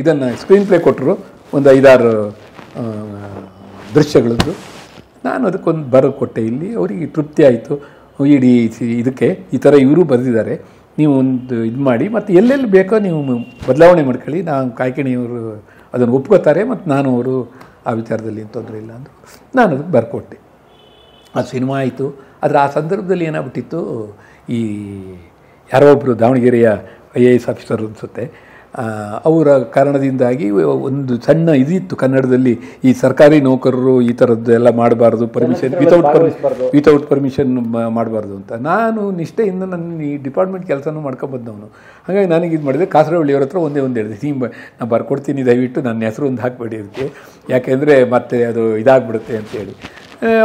ಇದನ್ನು ಸ್ಕ್ರೀನ್ ಪ್ಲೇ ಕೊಟ್ಟರು, ಒಂದು 5-6 ದೃಶ್ಯಗಳದ್ದು. ನಾನು ಅದಕ್ಕೊಂದು ಬರೆದು ಕೊಟ್ಟೆ. ಇಲ್ಲಿ ಅವರಿಗೆ ತೃಪ್ತಿ ಆಯಿತು. ಇಡೀ ಇದಕ್ಕೆ ಈ ಥರ ಇವರು ಬರೆದಿದ್ದಾರೆ, ನೀವು ಒಂದು ಇದು ಮಾಡಿ, ಮತ್ತು ಎಲ್ಲೆಲ್ಲಿ ಬೇಕೋ ನೀವು ಬದಲಾವಣೆ ಮಾಡ್ಕೊಳ್ಳಿ. ನಾನು ಕಾಯ್ಕಿಣಿಯವರು ಅದನ್ನು ಒಪ್ಕೋತಾರೆ, ಮತ್ತು ನಾನು ಅವರು ಆ ವಿಚಾರದಲ್ಲಿ ಏನು ತೊಂದರೆ ಇಲ್ಲ ಅಂದರು. ನಾನು ಅದಕ್ಕೆ ಬರ್ಕೊಟ್ಟೆ. ಆ ಸಿನಿಮಾ ಆಯಿತು. ಆದರೆ ಆ ಸಂದರ್ಭದಲ್ಲಿ ಏನಾಗ್ಬಿಟ್ಟಿತ್ತು, ಈ ಯಾರೋ ಒಬ್ಬರು ದಾವಣಗೆರೆಯ IAS ಆಫೀಸರ್ ಅನಿಸುತ್ತೆ, ಅವರ ಕಾರಣದಿಂದಾಗಿ ಒಂದು ಸಣ್ಣ ಇದಿತ್ತು ಕನ್ನಡದಲ್ಲಿ, ಈ ಸರ್ಕಾರಿ ನೌಕರರು ಈ ಥರದ್ದು ಎಲ್ಲ ಮಾಡಬಾರ್ದು, ಪರ್ಮಿಷನ್ ವಿತೌಟ್ ಪರ್ಮಿಷನ್ ಮಾಡಬಾರ್ದು ಅಂತ. ನಾನು ನಿಷ್ಠೆಯಿಂದ ನನ್ನ ಈ ಡಿಪಾರ್ಟ್ಮೆಂಟ್ ಕೆಲಸನೂ ಮಾಡ್ಕೊಬಂದವನು. ಹಾಗಾಗಿ ನನಗೆ ಇದು ಮಾಡಿದೆ. ಕಾಸರವಳ್ಳಿಯವ್ರ ಹತ್ರ ಒಂದೇ ಹೇಳಿದೆ, ನಾನು ಬರ್ಕೊಡ್ತೀನಿ, ದಯವಿಟ್ಟು ನನ್ನ ಹೆಸರು ಒಂದು ಹಾಕಬೇಡಿ ಅದಕ್ಕೆ, ಯಾಕೆಂದರೆ ಮತ್ತೆ ಅದು ಇದಾಗ್ಬಿಡುತ್ತೆ ಅಂತೇಳಿ.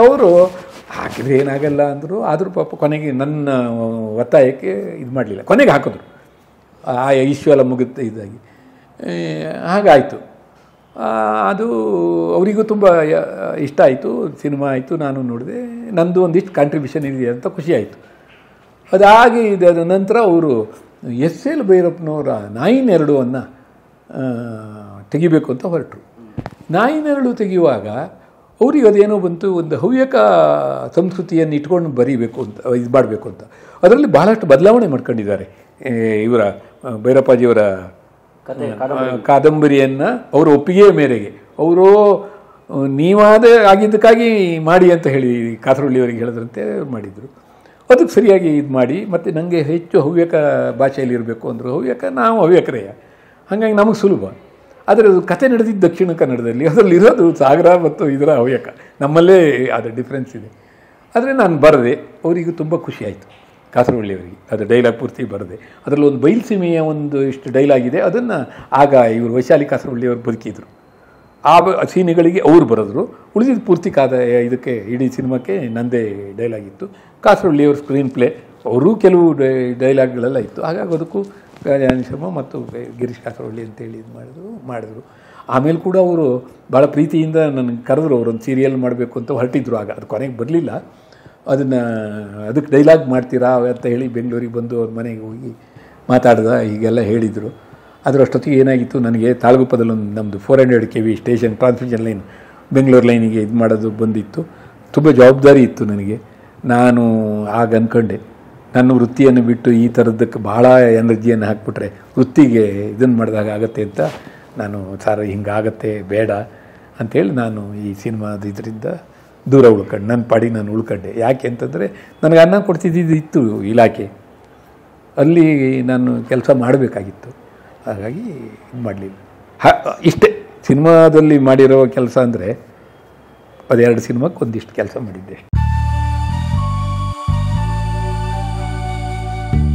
ಅವರು ಹಾಕಿದರೆ ಏನಾಗಲ್ಲ ಅಂದರು. ಆದರೂ ಪಾಪ ಕೊನೆಗೆ ನನ್ನ ಒತ್ತಾಯಕ್ಕೆ ಇದು ಮಾಡಲಿಲ್ಲ, ಕೊನೆಗೆ ಹಾಕಿದ್ರು. ಆ ಇಶ್ಯೂ ಎಲ್ಲ ಮುಗುತ್ತೆ ಇದಾಗಿ ಹಾಗಾಯಿತು. ಅದು ಅವರಿಗೂ ತುಂಬ ಇಷ್ಟ ಆಯಿತು. ಸಿನಿಮಾ ಆಯಿತು, ನಾನು ನೋಡಿದೆ. ನಂದು ಒಂದಿಷ್ಟು ಕಾಂಟ್ರಿಬ್ಯೂಷನ್ ಇದೆ ಅಂತ ಖುಷಿ ಆಯಿತು. ಅದಾಗಿ ಇದಾದ ನಂತರ ಅವರು SL ಭೈರಪ್ಪನವರ ನಾಯಿನೆರಡುವನ್ನು ತೆಗಿಬೇಕು ಅಂತ ಹೊರಟರು. ನಾಯಿನೆರಡು ತೆಗೆಯುವಾಗ ಅವ್ರಿಗೆ ಅದೇನೋ ಬಂತು, ಒಂದು ಹವ್ಯಕ ಸಂಸ್ಕೃತಿಯನ್ನು ಇಟ್ಕೊಂಡು ಬರೀಬೇಕು ಅಂತ, ಇದು ಮಾಡಬೇಕು ಅಂತ. ಅದರಲ್ಲಿ ಬಹಳಷ್ಟು ಬದಲಾವಣೆ ಮಾಡ್ಕೊಂಡಿದ್ದಾರೆ. ಇವರ ಭೈರಪ್ಪಾಜಿಯವರ ಕಾದಂಬರಿಯನ್ನು ಅವರ ಒಪ್ಪಿಗೆಯ ಮೇರೆಗೆ ಅವರು ನೀವಾದ ಆಗಿದ್ದಕ್ಕಾಗಿ ಮಾಡಿ ಅಂತ ಹೇಳಿ ಕಾಸರವಳ್ಳಿಯವರಿಗೆ ಹೇಳಿದ್ರಂತೆ ಮಾಡಿದರು. ಅದಕ್ಕೆ ಸರಿಯಾಗಿ ಇದು ಮಾಡಿ, ಮತ್ತು ನನಗೆ ಹೆಚ್ಚು ಹವ್ಯಕ ಭಾಷೆಯಲ್ಲಿ ಇರಬೇಕು ಅಂದರು. ನಾವು ಹವ್ಯಕರೇ, ಹಾಗಾಗಿ ನಮಗೆ ಸುಲಭ. ಆದರೆ ಅದು ಕತೆ ನಡೆದಿದ್ದು ದಕ್ಷಿಣ ಕನ್ನಡದಲ್ಲಿ, ಅದರಲ್ಲಿ ಇರೋದು ಸಾಗರ ಮತ್ತು ಇದರ ಹವ್ಯಕ, ನಮ್ಮಲ್ಲೇ ಅದು ಡಿಫ್ರೆನ್ಸ್ ಇದೆ. ಆದರೆ ನಾನು ಬರೆದೆ, ಅವರಿಗೂ ತುಂಬ ಖುಷಿ ಆಯಿತು ಕಾಸರವಳ್ಳಿಯವರಿಗೆ. ಅದು ಡೈಲಾಗ್ ಪೂರ್ತಿ ಬರೆದೆ. ಅದರಲ್ಲಿ ಒಂದು ಬಯಲುಸೀಮೆಯ ಒಂದು ಇಷ್ಟು ಡೈಲಾಗ್ ಇದೆ, ಅದನ್ನು ಆಗ ಇವರು ವೈಶಾಲಿ ಕಾಸರವಳ್ಳಿಯವರು ಬದುಕಿದ್ರು. ಆ ಸೀನ್ಗಳಿಗೆ ಅವರು ಬರೆದ್ರು. ಉಳಿದಿದ್ದು ಪೂರ್ತಿ ಇದಕ್ಕೆ ಇಡೀ ಸಿನಿಮಾಕ್ಕೆ ನಂದೇ ಡೈಲಾಗ್ ಇತ್ತು. ಕಾಸರವಳ್ಳಿಯವ್ರ ಸ್ಕ್ರೀನ್ ಪ್ಲೇ, ಅವರೂ ಕೆಲವು ಡೈಲಾಗ್ಗಳೆಲ್ಲ ಇತ್ತು. ಹಾಗಾಗಿ ಅದಕ್ಕೂ ಗಜಾನನ್ ಶರ್ಮಾ ಮತ್ತು ಗಿರೀಶ್ ಕಾಸರವಳ್ಳಿ ಅಂತೇಳಿ ಇದು ಮಾಡಿದ್ರು. ಆಮೇಲೆ ಕೂಡ ಅವರು ಭಾಳ ಪ್ರೀತಿಯಿಂದ ನನಗೆ ಕರೆದ್ರು. ಅವರೊಂದು ಸೀರಿಯಲ್ ಮಾಡಬೇಕು ಅಂತ ಹೊರಟಿದ್ರು. ಆಗ ಅದು ಕೊನೆಗೆ ಬರಲಿಲ್ಲ. ಅದಕ್ಕೆ ಡೈಲಾಗ್ ಮಾಡ್ತೀರಾ ಅಂತ ಹೇಳಿ ಬೆಂಗಳೂರಿಗೆ ಬಂದು ಅವ್ರ ಮನೆಗೆ ಹೋಗಿ ಮಾತಾಡ್ದ, ಹೀಗೆಲ್ಲ ಹೇಳಿದರು. ಅದರಷ್ಟೊತ್ತಿಗೆ ಏನಾಗಿತ್ತು, ನನಗೆ ತಾಳಗುಪ್ಪದಲ್ಲಿ ಒಂದು ನಮ್ಮದು 400 kV station transmission line Bengaluru ಲೈನಿಗೆ ಇದು ಮಾಡೋದು ಬಂದಿತ್ತು. ತುಂಬ ಜವಾಬ್ದಾರಿ ಇತ್ತು ನನಗೆ. ನಾನು ಆಗ ಅಂದ್ಕೊಂಡೆ, ನನ್ನ ವೃತ್ತಿಯನ್ನು ಬಿಟ್ಟು ಈ ಥರದ್ದಕ್ಕೆ ಭಾಳ ಎನರ್ಜಿಯನ್ನು ಹಾಕ್ಬಿಟ್ರೆ ವೃತ್ತಿಗೆ ಇದನ್ನು ಮಾಡಿದಾಗ ಆಗತ್ತೆ ಅಂತ ನಾನು ಹಿಂಗಾಗತ್ತೆ ಬೇಡ ಅಂಥೇಳಿ ನಾನು ಈ ಸಿನಿಮಾದ ಇದರಿಂದ ದೂರ ಉಳ್ಕೊಂಡೆ. ನನ್ನ ಪಾಡಿಗೆ ನಾನು ಉಳ್ಕೊಂಡೆ. ಯಾಕೆ ಅಂತಂದರೆ ನನಗೆ ಅನ್ನ ಕೊಡ್ತಿದ್ದಿದ್ದು ಇತ್ತು ಇಲಾಖೆ, ಅಲ್ಲಿ ನಾನು ಕೆಲಸ ಮಾಡಬೇಕಾಗಿತ್ತು. ಹಾಗಾಗಿ ಇದು ಮಾಡಲಿಲ್ಲ. ಇಷ್ಟೇ ಸಿನಿಮಾದಲ್ಲಿ ಮಾಡಿರೋ ಕೆಲಸ ಅಂದರೆ ಅದೆರಡು ಸಿನಿಮಾಕ್ಕೆ ಒಂದಿಷ್ಟು ಕೆಲಸ ಮಾಡಿದ್ದೆ.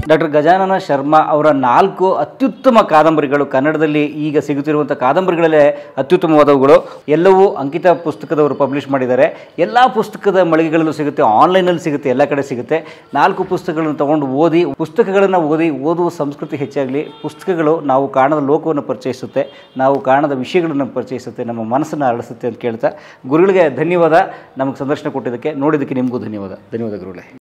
ಡಾಕ್ಟರ್ ಗಜಾನನ ಶರ್ಮಾ ಅವರ 4 ಅತ್ಯುತ್ತಮ ಕಾದಂಬರಿಗಳು ಕನ್ನಡದಲ್ಲಿ ಈಗ ಸಿಗುತ್ತಿರುವಂಥ ಕಾದಂಬರಿಗಳಲ್ಲೇ ಅತ್ಯುತ್ತಮವಾದವುಗಳು. ಎಲ್ಲವೂ ಅಂಕಿತ ಪುಸ್ತಕದವರು ಪಬ್ಲಿಷ್ ಮಾಡಿದ್ದಾರೆ. ಎಲ್ಲ ಪುಸ್ತಕದ ಮಳಿಗೆಗಳಲ್ಲೂ ಸಿಗುತ್ತೆ, ಆನ್ಲೈನಲ್ಲಿ ಸಿಗುತ್ತೆ, ಎಲ್ಲ ಕಡೆ ಸಿಗುತ್ತೆ. 4 ಪುಸ್ತಕಗಳನ್ನು ತೊಗೊಂಡು ಓದಿ, ಪುಸ್ತಕಗಳನ್ನು ಓದುವ ಸಂಸ್ಕೃತಿ ಹೆಚ್ಚಾಗಲಿ. ಪುಸ್ತಕಗಳು ನಾವು ಕಾಣದ ಲೋಕವನ್ನು ಪರಿಚಯಿಸುತ್ತೆ, ನಾವು ಕಾಣದ ವಿಷಯಗಳನ್ನು ಪರಿಚಯಿಸುತ್ತೆ, ನಮ್ಮ ಮನಸ್ಸನ್ನು ಅರಳಿಸುತ್ತೆ ಅಂತ ಕೇಳ್ತಾ, ಗುರುಗಳಿಗೆ ಧನ್ಯವಾದ. ನಮಗೆ ಸಂದರ್ಶನ ಕೊಟ್ಟಿದ್ದಕ್ಕೆ, ನೋಡಿದ್ದಕ್ಕೆ ನಿಮಗೂ ಧನ್ಯವಾದ. ಧನ್ಯವಾದ ಗುರುಗಳೇ.